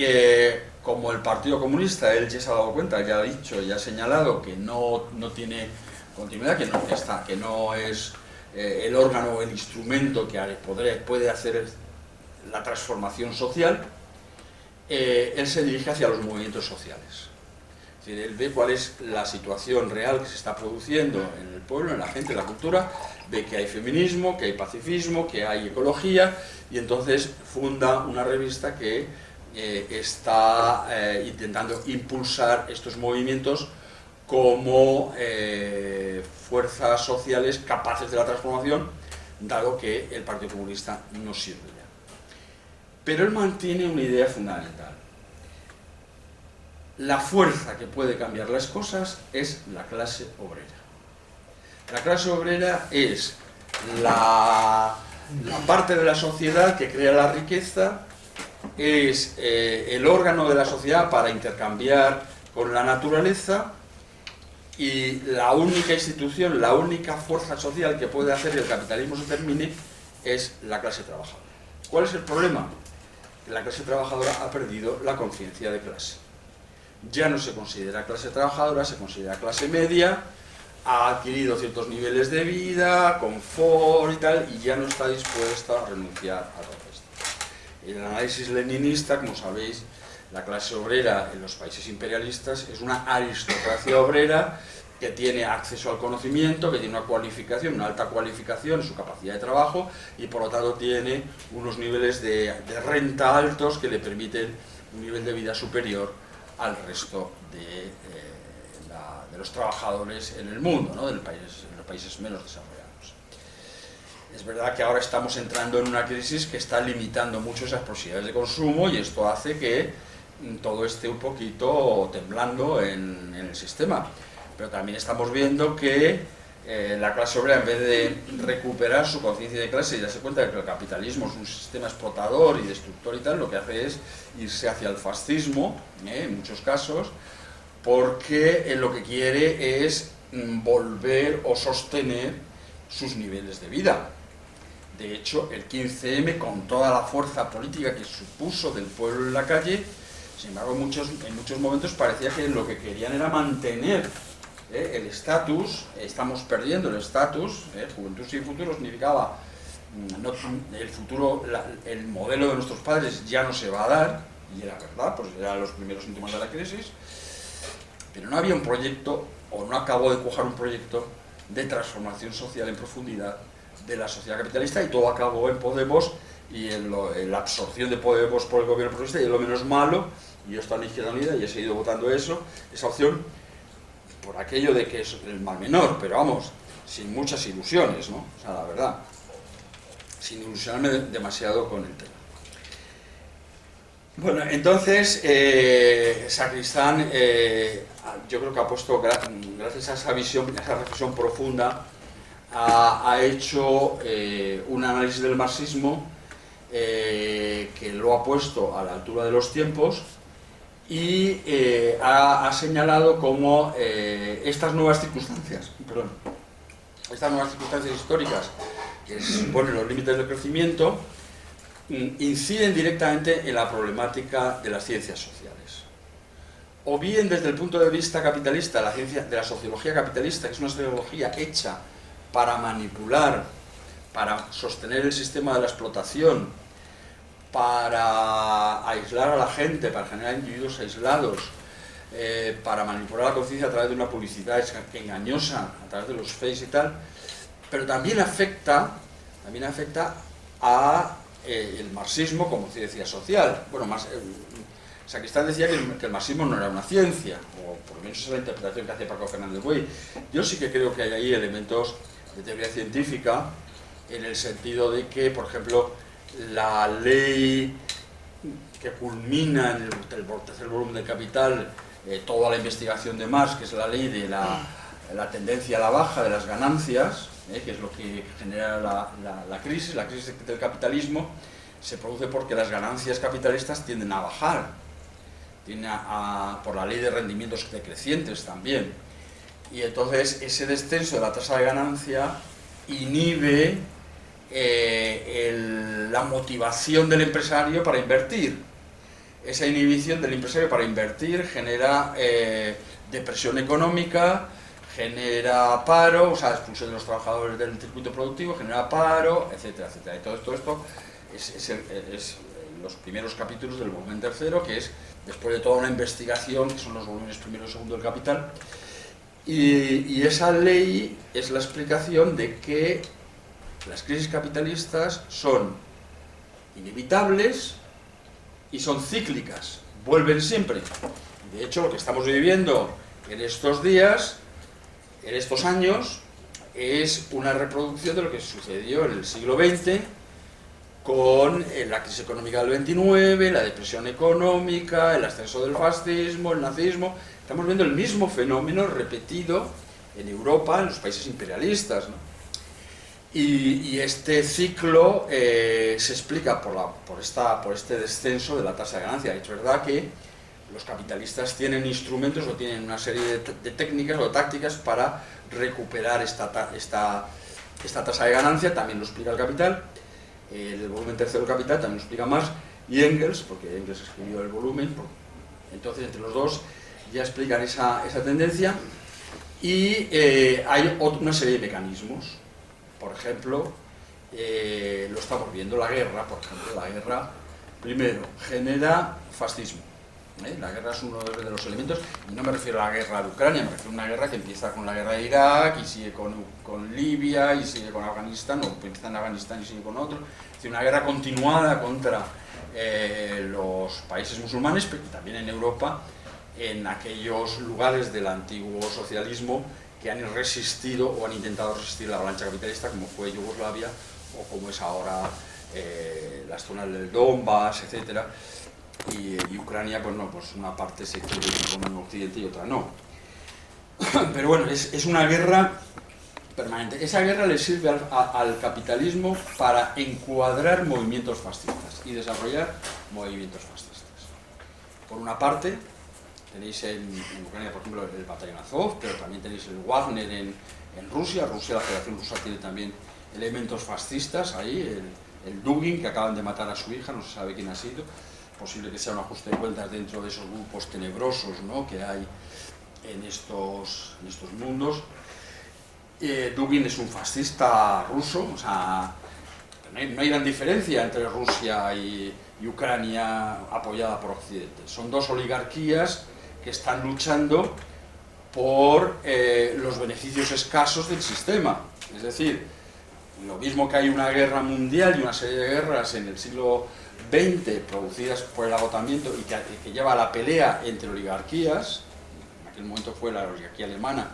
como el Partido Comunista, él ya se ha dado cuenta, ya ha dicho, ya ha señalado que no tiene continuidad, que no es el órgano o el instrumento que puede hacer la transformación social, él se dirige hacia los movimientos sociales. Es decir, él ve cuál es la situación real que se está produciendo en el pueblo, en la gente, en la cultura, ve que hay feminismo, que hay pacifismo, que hay ecología, y entonces funda una revista que está intentando impulsar estos movimientos como fuerzas sociales capaces de la transformación, dado que el Partido Comunista no sirve ya. Pero él mantiene una idea fundamental. La fuerza que puede cambiar las cosas es la clase obrera. La clase obrera es la parte de la sociedad que crea la riqueza, es el órgano de la sociedad para intercambiar con la naturaleza, y la única institución, la única fuerza social que puede hacer que el capitalismo se termine es la clase trabajadora. ¿Cuál es el problema? La clase trabajadora ha perdido la conciencia de clase. Ya no se considera clase trabajadora, se considera clase media, ha adquirido ciertos niveles de vida, confort y tal, y ya no está dispuesta a renunciar a todo esto. En el análisis leninista, como sabéis, la clase obrera en los países imperialistas es una aristocracia obrera que tiene acceso al conocimiento, que tiene una cualificación, una alta cualificación en su capacidad de trabajo, y por lo tanto tiene unos niveles de renta altos que le permiten un nivel de vida superior al resto de los trabajadores en el mundo, ¿no? En los países menos desarrollados. Es verdad que ahora estamos entrando en una crisis que está limitando mucho esas posibilidades de consumo, y esto hace que todo esté un poquito temblando en el sistema. Pero también estamos viendo que la clase obrera, en vez de recuperar su conciencia de clase y darse cuenta de que el capitalismo es un sistema explotador y destructor y tal, lo que hace es irse hacia el fascismo, en muchos casos, porque lo que quiere es volver o sostener sus niveles de vida. De hecho, el 15M, con toda la fuerza política que supuso del pueblo en la calle, sin embargo, en muchos momentos parecía que lo que querían era mantener el estatus. Estamos perdiendo el estatus. Juventud sin futuro significaba el futuro, el modelo de nuestros padres ya no se va a dar, y era verdad, pues eran los primeros síntomas de la crisis, pero no había un proyecto, o no acabó de cuajar un proyecto de transformación social en profundidad de la sociedad capitalista, y todo acabó en Podemos y en la absorción de Podemos por el gobierno progresista, y es lo menos malo, y yo estaba en Izquierda Unida y he seguido votando esa opción, por aquello de que es el mal menor, pero vamos, sin muchas ilusiones, ¿no? O sea, la verdad, sin ilusionarme demasiado con el tema. Bueno, entonces, Sacristán, yo creo que ha puesto, gracias a esa visión, a esa reflexión profunda, ha hecho un análisis del marxismo que lo ha puesto a la altura de los tiempos, y ha señalado cómo estas nuevas circunstancias históricas que supone los límites del crecimiento, inciden directamente en la problemática de las ciencias sociales. O bien desde el punto de vista capitalista, la ciencia de la sociología capitalista, que es una sociología hecha para manipular, para sostener el sistema de la explotación, para aislar a la gente, para generar individuos aislados, para manipular la conciencia a través de una publicidad engañosa, a través de los fakes y tal, pero también afecta a el marxismo como ciencia social. Bueno, Sacristán decía que el marxismo no era una ciencia, o por lo menos esa es la interpretación que hace Paco Fernández Buey. Yo sí que creo que hay ahí elementos de teoría científica, en el sentido de que, por ejemplo, la ley que culmina en el tercer volumen del Capital, toda la investigación de Marx, que es la ley de la tendencia a la baja de las ganancias, que es lo que genera la crisis del capitalismo, se produce porque las ganancias capitalistas tienden a bajar, por la ley de rendimientos decrecientes también. Y entonces ese descenso de la tasa de ganancia inhibe la motivación del empresario para invertir. Esa inhibición del empresario para invertir genera depresión económica, genera paro, o sea, expulsión de los trabajadores del circuito productivo, genera paro, etcétera, etcétera. Y todo esto es los primeros capítulos del volumen tercero, que es después de toda una investigación, que son los volúmenes primero y segundo del Capital, y esa ley es la explicación de que las crisis capitalistas son inevitables y son cíclicas, vuelven siempre. De hecho, lo que estamos viviendo en estos días, en estos años, es una reproducción de lo que sucedió en el siglo XX con la crisis económica del 29, la depresión económica, el ascenso del fascismo, el nazismo. Estamos viendo el mismo fenómeno repetido en Europa, en los países imperialistas, ¿no? Y este ciclo se explica por este descenso de la tasa de ganancia. Es verdad que los capitalistas tienen instrumentos o tienen una serie de técnicas o tácticas para recuperar esta tasa de ganancia, también lo explica el Capital. El volumen tercero del Capital también lo explica Marx y Engels, porque Engels escribió el volumen. Entonces, entre los dos ya explican esa tendencia, y hay una serie de mecanismos. Por ejemplo, lo estamos viendo, la guerra, primero, genera fascismo. La guerra es uno de los elementos, y no me refiero a la guerra de Ucrania, me refiero a una guerra que empieza con la guerra de Irak, y sigue con Libia, y sigue con Afganistán, o empieza en Afganistán y sigue con otro. Es decir, una guerra continuada contra los países musulmanes, pero también en Europa, en aquellos lugares del antiguo socialismo que han resistido o han intentado resistir la avalancha capitalista, como fue Yugoslavia, o como es ahora las zonas del Donbass, etcétera. Y Ucrania, pues no, pues una parte se quiere ir con Occidente y otra no. Pero bueno, es una guerra permanente. Esa guerra le sirve al capitalismo para encuadrar movimientos fascistas y desarrollar movimientos fascistas. Por una parte, tenéis en Ucrania, por ejemplo, el batallón Azov, pero también tenéis el Wagner en Rusia. La Federación Rusa tiene también elementos fascistas ahí, el Dugin, que acaban de matar a su hija, no se sabe quién ha sido. Posible que sea un ajuste de cuentas dentro de esos grupos tenebrosos, ¿no?, que hay en estos mundos. Dugin es un fascista ruso, o sea, no hay gran diferencia entre Rusia y Ucrania apoyada por Occidente. Son dos oligarquías que están luchando por los beneficios escasos del sistema. Es decir, lo mismo que hay una guerra mundial y una serie de guerras en el siglo XX producidas por el agotamiento y que lleva a la pelea entre oligarquías. En aquel momento fue la oligarquía alemana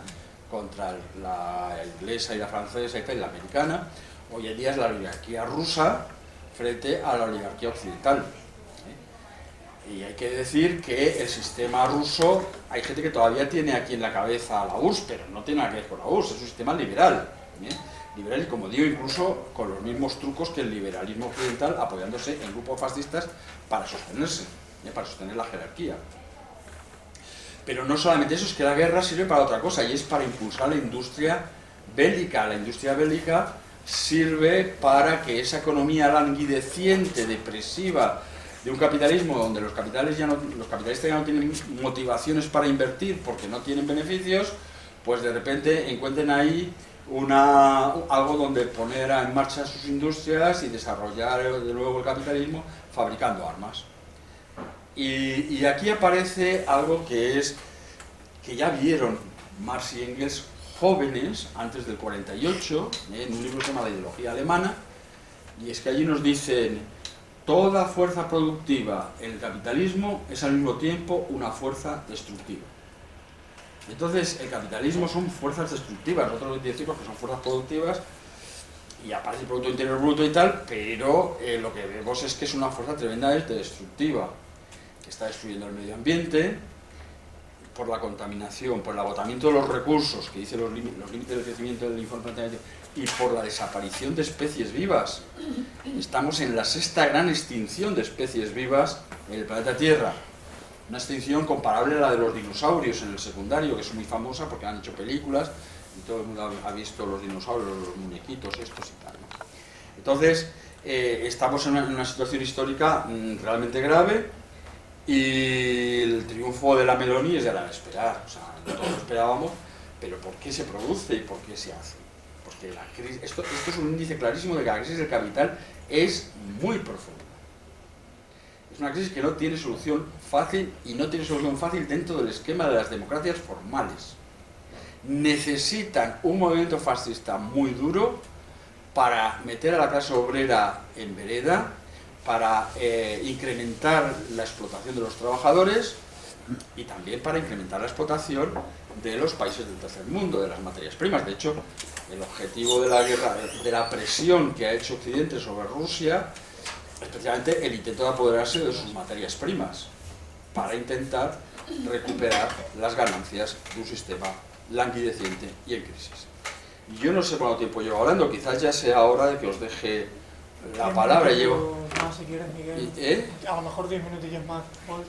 contra la inglesa y la francesa y la americana. Hoy en día es la oligarquía rusa frente a la oligarquía occidental. Y hay que decir que el sistema ruso, hay gente que todavía tiene aquí en la cabeza la URSS, pero no tiene nada que ver con la URSS, es un sistema liberal. Liberal, y como digo, incluso con los mismos trucos que el liberalismo occidental, apoyándose en grupos fascistas para sostenerse, para sostener la jerarquía. Pero no solamente eso, es que la guerra sirve para otra cosa, y es para impulsar la industria bélica. La industria bélica sirve para que esa economía languideciente, depresiva, de un capitalismo donde los capitalistas ya no tienen motivaciones para invertir porque no tienen beneficios, pues de repente encuentren ahí algo donde poner en marcha sus industrias y desarrollar de nuevo el capitalismo fabricando armas. Y aquí aparece algo que ya vieron Marx y Engels jóvenes, antes del 48, en un libro que se llama La ideología alemana, y es que allí nos dicen: toda fuerza productiva en el capitalismo es al mismo tiempo una fuerza destructiva. Entonces, el capitalismo son fuerzas destructivas, nosotros decimos que son fuerzas productivas, y aparece el Producto Interior Bruto y tal, pero lo que vemos es que es una fuerza tremendamente destructiva, que está destruyendo el medio ambiente, por la contaminación, por el agotamiento de los recursos, que dice los límites del crecimiento del informe planetario, y por la desaparición de especies vivas. Estamos en la 6ª gran extinción de especies vivas en el planeta Tierra. Una extinción comparable a la de los dinosaurios en el secundario, que es muy famosa porque han hecho películas y todo el mundo ha visto los dinosaurios, los muñequitos estos y tal, ¿no? Entonces, estamos en una situación histórica realmente grave, y el triunfo de la Meloni es de la esperar. O sea, no todos lo esperábamos, pero ¿por qué se produce y por qué se hace? Porque la crisis, esto es un índice clarísimo de que la crisis del capital es muy profunda. Es una crisis que no tiene solución fácil, y no tiene solución fácil dentro del esquema de las democracias formales. Necesitan un movimiento fascista muy duro para meter a la clase obrera en vereda, para incrementar la explotación de los trabajadores y también para incrementar la explotación de los países del tercer mundo, de las materias primas. De hecho, el objetivo de la guerra, de la presión que ha hecho Occidente sobre Rusia, especialmente el intento de apoderarse de sus materias primas, para intentar recuperar las ganancias de un sistema languideciente y en crisis. Yo no sé cuánto tiempo llevo hablando, quizás ya sea hora de que os deje la palabra. Llevo... más si quieres, Miguel. A lo mejor 10 minutillos más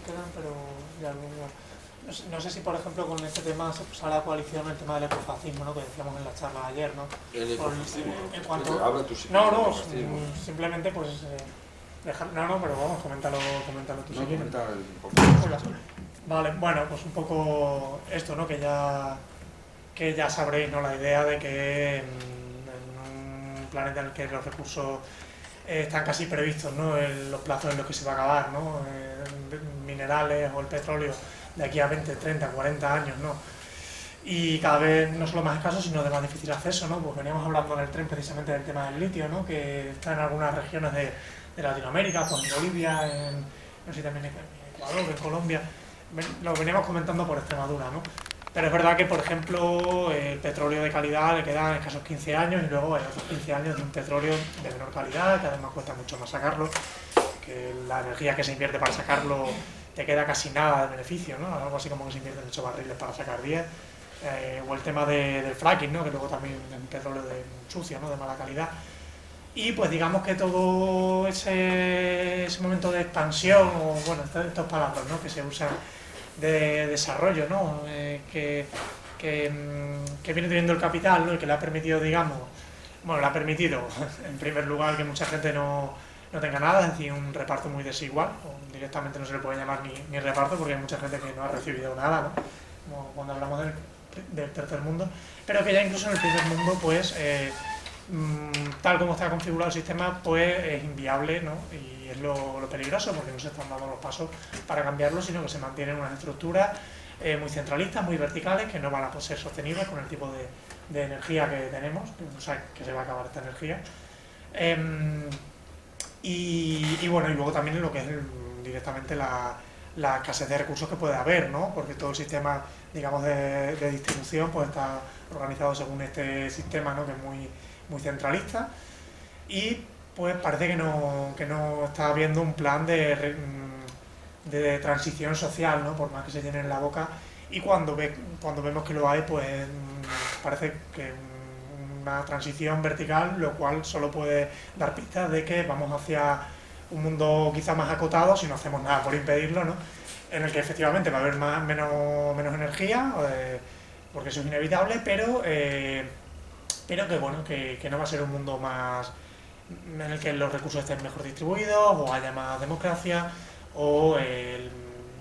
quedan, pero ya luego... No sé si, por ejemplo, con este tema se puso a la coalición el tema del ecofascismo, ¿no?, que decíamos en la charla ayer, ¿no? El ecofascismo. En cuanto... Habla tú, no, simplemente pues... No, pero vamos, coméntalo tú si quieres. Vale, bueno, pues un poco esto, ¿no?, que ya sabréis, ¿no?, la idea de que en un planeta en el que los recursos están casi previstos, ¿no?, en los plazos en los que se va a acabar, ¿no?, minerales o el petróleo de aquí a 20, 30, 40 años, ¿no?, y cada vez no solo más escaso, sino de más difícil acceso, ¿no? Pues veníamos hablando en el tren precisamente del tema del litio, ¿no?, que está en algunas regiones de Latinoamérica, pues en Bolivia, no sé si también en Ecuador, en Colombia, lo veníamos comentando por Extremadura, ¿no? Pero es verdad que, por ejemplo, el petróleo de calidad le quedan escasos 15 años y luego hay otros 15 años de un petróleo de menor calidad, que además cuesta mucho más sacarlo, que la energía que se invierte para sacarlo te queda casi nada de beneficio, ¿no? Algo así como que se invierten 8 barriles para sacar 10. O el tema del fracking, ¿no?, que luego también es un petróleo sucio, ¿no?, de mala calidad. Y pues digamos que todo ese momento de expansión, o bueno, estas palabras, ¿no?, que se usan de desarrollo, ¿no?, que viene teniendo el capital, ¿no?, y que le ha permitido, digamos, bueno, le ha permitido en primer lugar que mucha gente no tenga nada, es decir, un reparto muy desigual, o directamente no se le puede llamar ni reparto porque hay mucha gente que no ha recibido nada, ¿no?, como cuando hablamos del tercer mundo, pero que ya incluso en el primer mundo, pues, tal como está configurado el sistema, pues es inviable, ¿no?, y es lo peligroso, porque no se están dando los pasos para cambiarlo, sino que se mantienen unas estructuras muy centralistas, muy verticales, que no van a ser sostenibles con el tipo de energía que tenemos, o sea, que se va a acabar esta energía. Y bueno, y luego también lo que es directamente la escasez de recursos que puede haber, ¿no?, porque todo el sistema, digamos, de distribución pues está organizado según este sistema, ¿no?, que es muy centralista, y pues parece que no está habiendo un plan de transición social, ¿no?, por más que se llenen la boca, y cuando vemos que lo hay, pues parece que una transición vertical, lo cual solo puede dar pistas de que vamos hacia un mundo quizá más acotado, si no hacemos nada por impedirlo, ¿no?, en el que efectivamente va a haber menos energía, porque eso es inevitable, pero pero que bueno, que no va a ser un mundo más en el que los recursos estén mejor distribuidos o haya más democracia o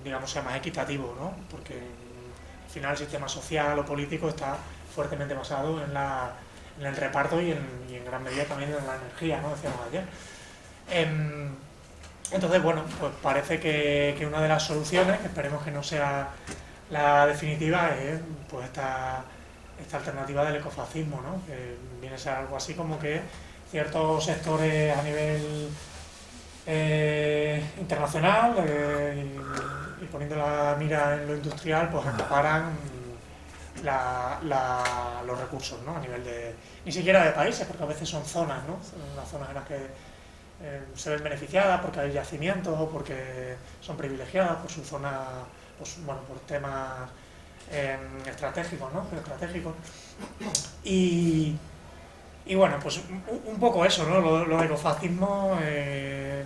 digamos sea más equitativo, ¿no? Porque al final el sistema social o político está fuertemente basado en el reparto y en gran medida también en la energía, ¿no? Decíamos ayer. Entonces, bueno, pues parece que una de las soluciones, que esperemos que no sea la definitiva, es pues esta alternativa del ecofascismo, ¿no? Que viene a ser algo así como que ciertos sectores a nivel internacional y poniendo la mira en lo industrial, pues acaparan los recursos, ¿no? A nivel de, ni siquiera de países, porque a veces son zonas, ¿no? Son unas zonas en las que se ven beneficiadas porque hay yacimientos o porque son privilegiadas por su zona, pues, bueno, por temas estratégicos, ¿no? Geoestratégicos. Y bueno, pues un poco eso, ¿no? Lo de ecofascismo, que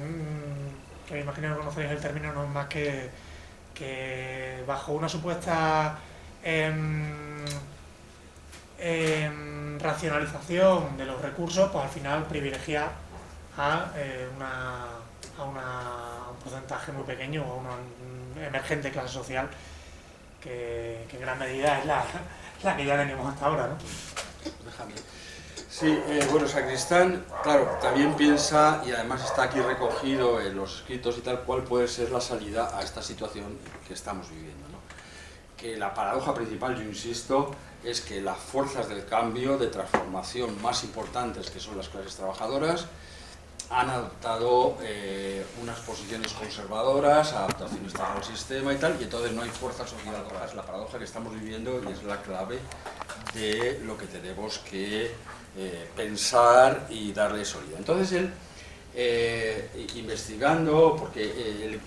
me imagino que conocéis el término, no es más que bajo una supuesta racionalización de los recursos, pues al final privilegia a un porcentaje muy pequeño o a una emergente clase social que en gran medida es la que ya tenemos hasta ahora, ¿no? Déjame. Sí, bueno, Sacristán, claro, también piensa, y además está aquí recogido en los escritos y tal, cuál puede ser la salida a esta situación que estamos viviendo, ¿no? Que la paradoja principal, yo insisto, es que las fuerzas del cambio, de transformación más importantes, que son las clases trabajadoras, han adoptado unas posiciones conservadoras, adaptacionistas al sistema y tal, y entonces no hay fuerzas obligatorias. Es la paradoja que estamos viviendo y es la clave de lo que tenemos que pensar y darle salida. Entonces él, investigando, porque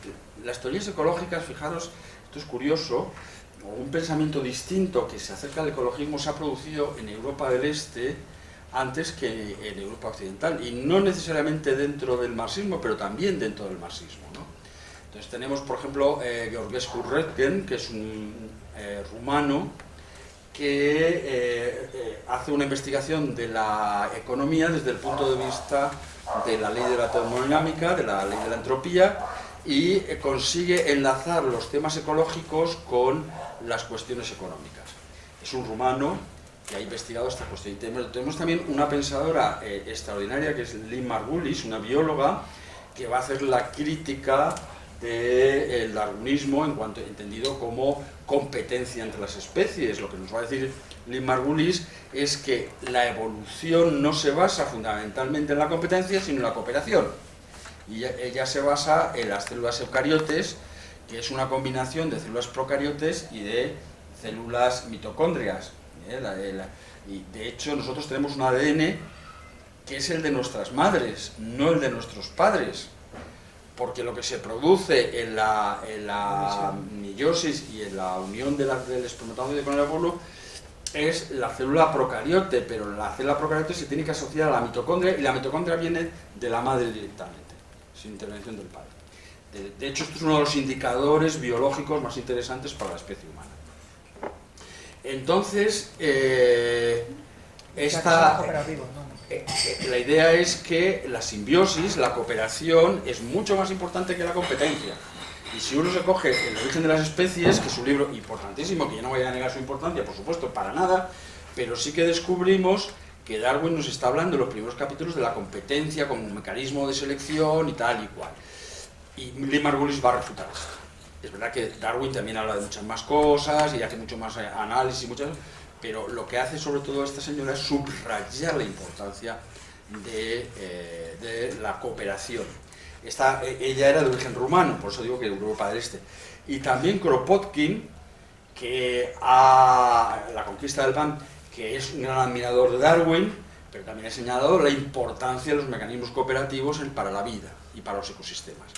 las teorías ecológicas, fijaros, esto es curioso, un pensamiento distinto que se acerca al ecologismo se ha producido en Europa del Este antes que en Europa occidental, y no necesariamente dentro del marxismo, pero también dentro del marxismo, ¿no? Entonces tenemos, por ejemplo, Georgescu Röntgen, que es un rumano que hace una investigación de la economía desde el punto de vista de la ley de la termodinámica, de la ley de la entropía, y consigue enlazar los temas ecológicos con las cuestiones económicas. Es un rumano que ha investigado esta cuestión. Tenemos también una pensadora extraordinaria que es Lynn Margulis, una bióloga que va a hacer la crítica del darwinismo en cuanto entendido como competencia entre las especies. Lo que nos va a decir Lynn Margulis es que la evolución no se basa fundamentalmente en la competencia, sino en la cooperación. Y ella se basa en las células eucariotes, que es una combinación de células procariotes y de células mitocondrias. Y de hecho nosotros tenemos un ADN que es el de nuestras madres, no el de nuestros padres, porque lo que se produce en la meiosis y en la unión del espermatozoide con el óvulo es la célula procariote, pero la célula procariote se tiene que asociar a la mitocondria y la mitocondria viene de la madre directamente, sin intervención del padre. De hecho, esto es uno de los indicadores biológicos más interesantes para la especie humana. Entonces, la idea es que la simbiosis, la cooperación, es mucho más importante que la competencia. Y si uno se coge El origen de las especies, que es un libro importantísimo, que yo no voy a negar su importancia, por supuesto, para nada, pero sí que descubrimos que Darwin nos está hablando en los primeros capítulos de la competencia como un mecanismo de selección y tal y cual. Y Lynn Margulis va a refutar esto. Es verdad que Darwin también habla de muchas más cosas y hace mucho más análisis, pero lo que hace sobre todo esta señora es subrayar la importancia de la cooperación. Ella era de origen rumano, por eso digo que Europa del Este. Y también Kropotkin, que la conquista del pan, que es un gran admirador de Darwin, pero también ha señalado la importancia de los mecanismos cooperativos para la vida y para los ecosistemas.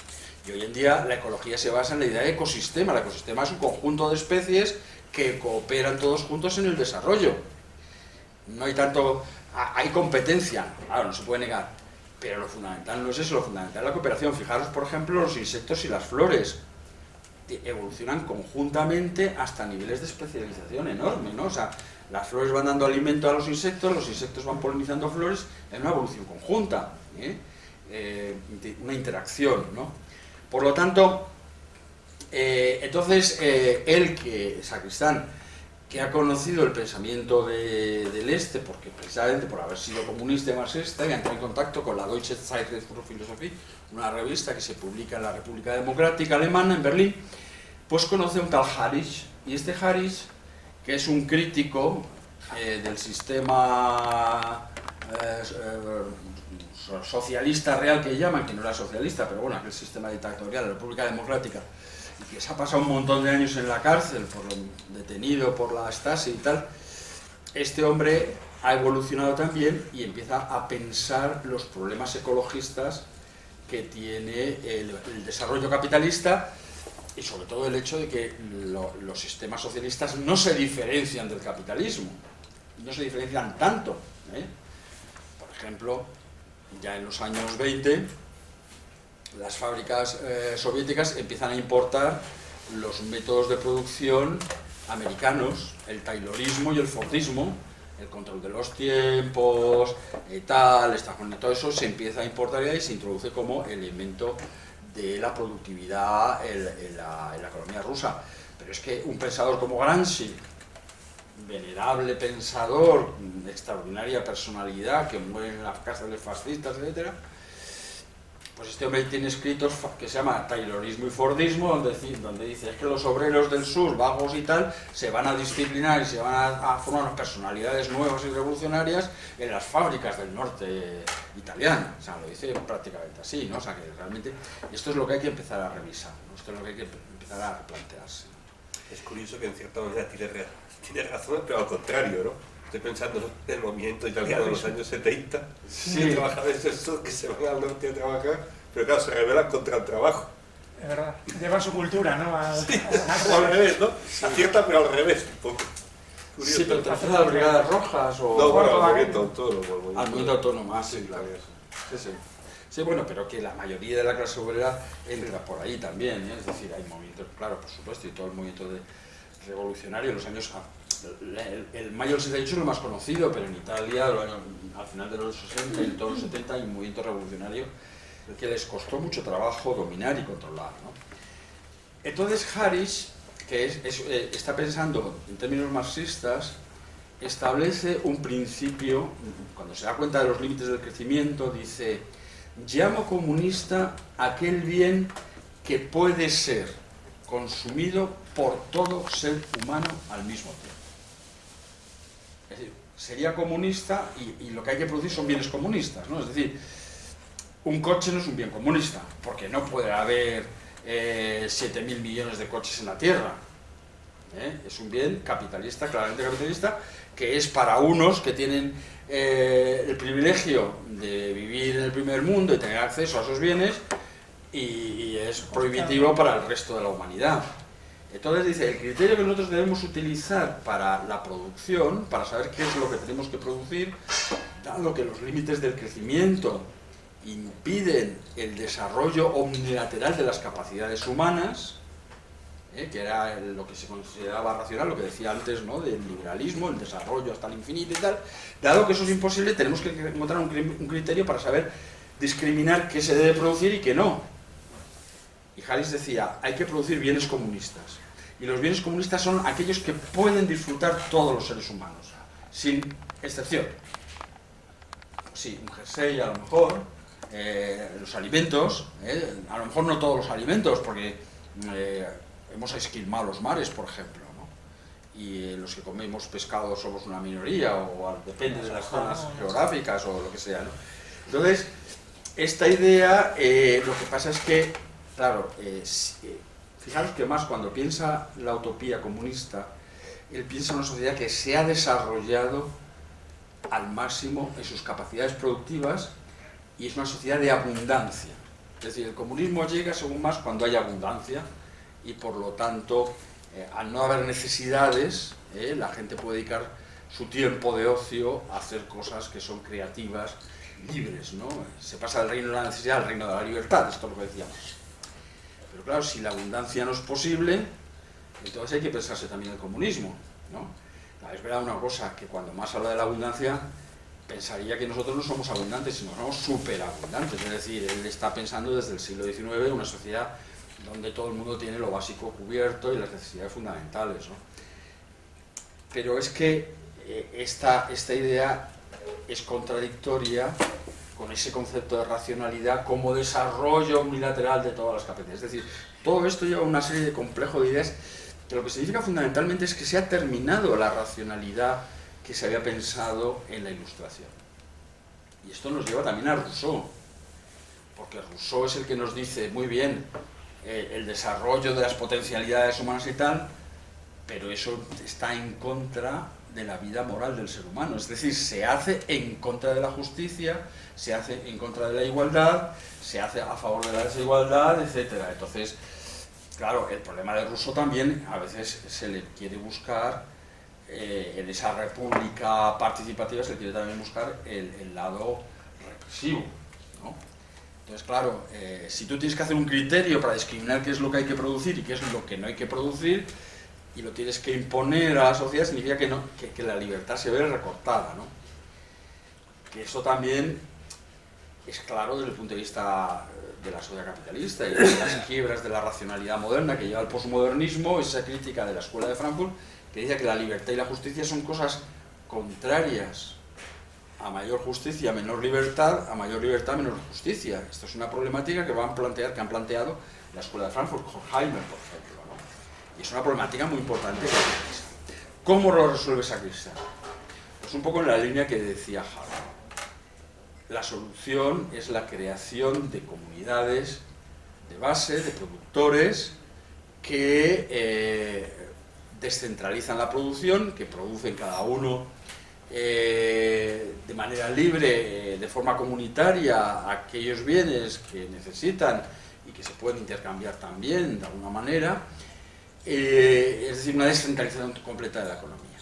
Y hoy en día la ecología se basa en la idea de ecosistema. El ecosistema es un conjunto de especies que cooperan todos juntos en el desarrollo. No hay tanto... Hay competencia, claro, no se puede negar, pero lo fundamental no es eso, lo fundamental es la cooperación. Fijaros, por ejemplo, los insectos y las flores. evolucionan conjuntamente hasta niveles de especialización enorme, ¿no? O sea, las flores van dando alimento a los insectos van polinizando flores, es una evolución conjunta, una interacción, ¿no? Por lo tanto, entonces, Sacristán, que ha conocido el pensamiento del Este, porque precisamente por haber sido comunista y marxista, y ha entrado en contacto con la Deutsche Zeitschrift für Philosophie, una revista que se publica en la República Democrática Alemana, en Berlín, pues conoce a un tal Harris, y este Harris, que es un crítico del sistema socialista real que llaman, que no era socialista, pero bueno, aquel sistema dictatorial de la República Democrática, y que se ha pasado un montón de años en la cárcel, detenido por la Stasi y tal. Este hombre ha evolucionado también y empieza a pensar los problemas ecologistas que tiene el desarrollo capitalista, y sobre todo el hecho de que los sistemas socialistas no se diferencian del capitalismo, no se diferencian tanto, Por ejemplo, ya en los años 20, las fábricas soviéticas empiezan a importar los métodos de producción americanos, el taylorismo y el fordismo, el control de los tiempos, todo eso se empieza a importar y se introduce como elemento de la productividad en la economía rusa. Pero es que un pensador como Gramsci, venerable pensador, extraordinaria personalidad, que muere en las cárceles fascistas, etc., pues este hombre tiene escritos que se llama Taylorismo y Fordismo, donde dice es que los obreros del sur, vagos y tal, se van a disciplinar y se van a formar unas personalidades nuevas y revolucionarias en las fábricas del norte italiano. O sea, lo dice prácticamente así, ¿no? O sea, que realmente esto es lo que hay que empezar a revisar, ¿no? Esto es lo que hay que empezar a replantearse. Es curioso que en cierta manera tiene razón, pero al contrario, ¿no? Estoy pensando en el movimiento italiano de los años 70, sí. Trabajadores que se van al norte a trabajar, pero claro, se rebelan contra el trabajo. Es verdad, llevan su cultura, ¿no? Al revés, ¿no? Acierta, pero al revés, un poco. Curioso. Sí, pero te refieres a las brigadas rojas o... No, bueno, al movimiento autónomo. Al movimiento autónomo, sí, claro. Sí. Sí, bueno, pero que la mayoría de la clase obrera entra por ahí también, ¿eh? Es decir, hay movimientos, claro, por supuesto, y todo el movimiento revolucionario en los años... El mayo del 68 es lo más conocido, pero en Italia, al final de los 60 y en todos los 70, hay un movimiento revolucionario que les costó mucho trabajo dominar y controlar, ¿no? Entonces Harris, que está pensando en términos marxistas, establece un principio, cuando se da cuenta de los límites del crecimiento, dice: llamo comunista aquel bien que puede ser consumido por todo ser humano al mismo tiempo. Es decir, sería comunista y lo que hay que producir son bienes comunistas, ¿no? Es decir, un coche no es un bien comunista, porque no puede haber 7.000 millones de coches en la Tierra. Es un bien capitalista, claramente capitalista, que es para unos que tienen el privilegio de vivir en el primer mundo y tener acceso a esos bienes, y es prohibitivo para el resto de la humanidad. Entonces dice, el criterio que nosotros debemos utilizar para la producción, para saber qué es lo que tenemos que producir, dado que los límites del crecimiento impiden el desarrollo omnilateral de las capacidades humanas, que era lo que se consideraba racional, lo que decía antes, ¿no?, del liberalismo, el desarrollo hasta el infinito y tal. Dado que eso es imposible, tenemos que encontrar un criterio para saber discriminar qué se debe producir y qué no. Y Harris decía, hay que producir bienes comunistas. Y los bienes comunistas son aquellos que pueden disfrutar todos los seres humanos, sin excepción. Sí, un jersey a lo mejor, los alimentos, a lo mejor no todos los alimentos, porque hemos esquilmado los mares, por ejemplo, ¿no? Y los que comemos pescado somos una minoría, o depende de las zonas geográficas o lo que sea, ¿no? Entonces, esta idea, lo que pasa es que, claro, fijaros que más cuando piensa la utopía comunista, él piensa en una sociedad que se ha desarrollado al máximo en sus capacidades productivas y es una sociedad de abundancia. Es decir, el comunismo llega según más cuando hay abundancia y por lo tanto, al no haber necesidades, la gente puede dedicar su tiempo de ocio a hacer cosas que son creativas, libres, ¿no? Se pasa del reino de la necesidad al reino de la libertad, esto es lo que decíamos. Pero claro, si la abundancia no es posible, entonces hay que pensarse también el comunismo, ¿no? Claro, es verdad una cosa, que cuando más habla de la abundancia, pensaría que nosotros no somos abundantes, sino que somos superabundantes. Es decir, él está pensando desde el siglo XIX una sociedad donde todo el mundo tiene lo básico cubierto y las necesidades fundamentales, ¿no? Pero es que esta idea es contradictoria con ese concepto de racionalidad como desarrollo unilateral de todas las capacidades. Es decir, todo esto lleva una serie de complejos de ideas que lo que significa fundamentalmente es que se ha terminado la racionalidad que se había pensado en la Ilustración. Y esto nos lleva también a Rousseau, porque Rousseau es el que nos dice, muy bien, el desarrollo de las potencialidades humanas y tal, pero eso está en contra de la vida moral del ser humano, es decir, se hace en contra de la justicia, se hace en contra de la igualdad, se hace a favor de la desigualdad, etc. Entonces, claro, el problema de Rousseau también a veces se le quiere buscar, en esa república participativa se le quiere también buscar el lado represivo, ¿no? Entonces, claro, si tú tienes que hacer un criterio para discriminar qué es lo que hay que producir y qué es lo que no hay que producir, y lo tienes que imponer a la sociedad, significa que la libertad se ve recortada, ¿no? Que eso también es claro desde el punto de vista de la sociedad capitalista y de las quiebras de la racionalidad moderna que lleva al posmodernismo, esa crítica de la Escuela de Frankfurt, que dice que la libertad y la justicia son cosas contrarias. A mayor justicia, menor libertad, a mayor libertad, menor justicia. Esto es una problemática que han planteado la Escuela de Frankfurt, Horkheimer, por ejemplo, ¿no? Y es una problemática muy importante. ¿Cómo lo resuelve Sacristán? Pues un poco en la línea que decía Habermas. La solución es la creación de comunidades de base, de productores, que descentralizan la producción, que producen cada uno de manera libre, de forma comunitaria, aquellos bienes que necesitan y que se pueden intercambiar también de alguna manera, es decir, una descentralización completa de la economía.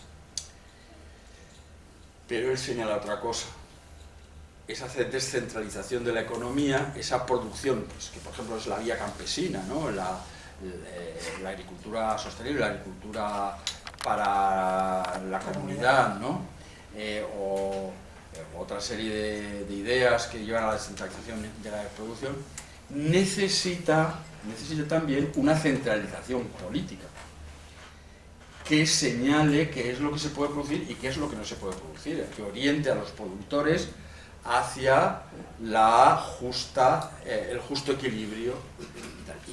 Pero él señala otra cosa, esa descentralización de la economía, esa producción, pues, que por ejemplo es la vía campesina, ¿no? la agricultura sostenible, la agricultura para la comunidad, ¿no? O otra serie de ideas que llevan a la descentralización de la producción, necesita también una centralización política que señale qué es lo que se puede producir y qué es lo que no se puede producir, que oriente a los productores hacia el justo equilibrio,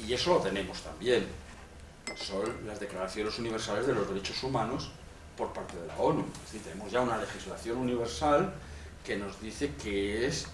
y eso lo tenemos también. Son las declaraciones universales de los derechos humanos por parte de la ONU. Es decir, tenemos ya una legislación universal que nos dice qué es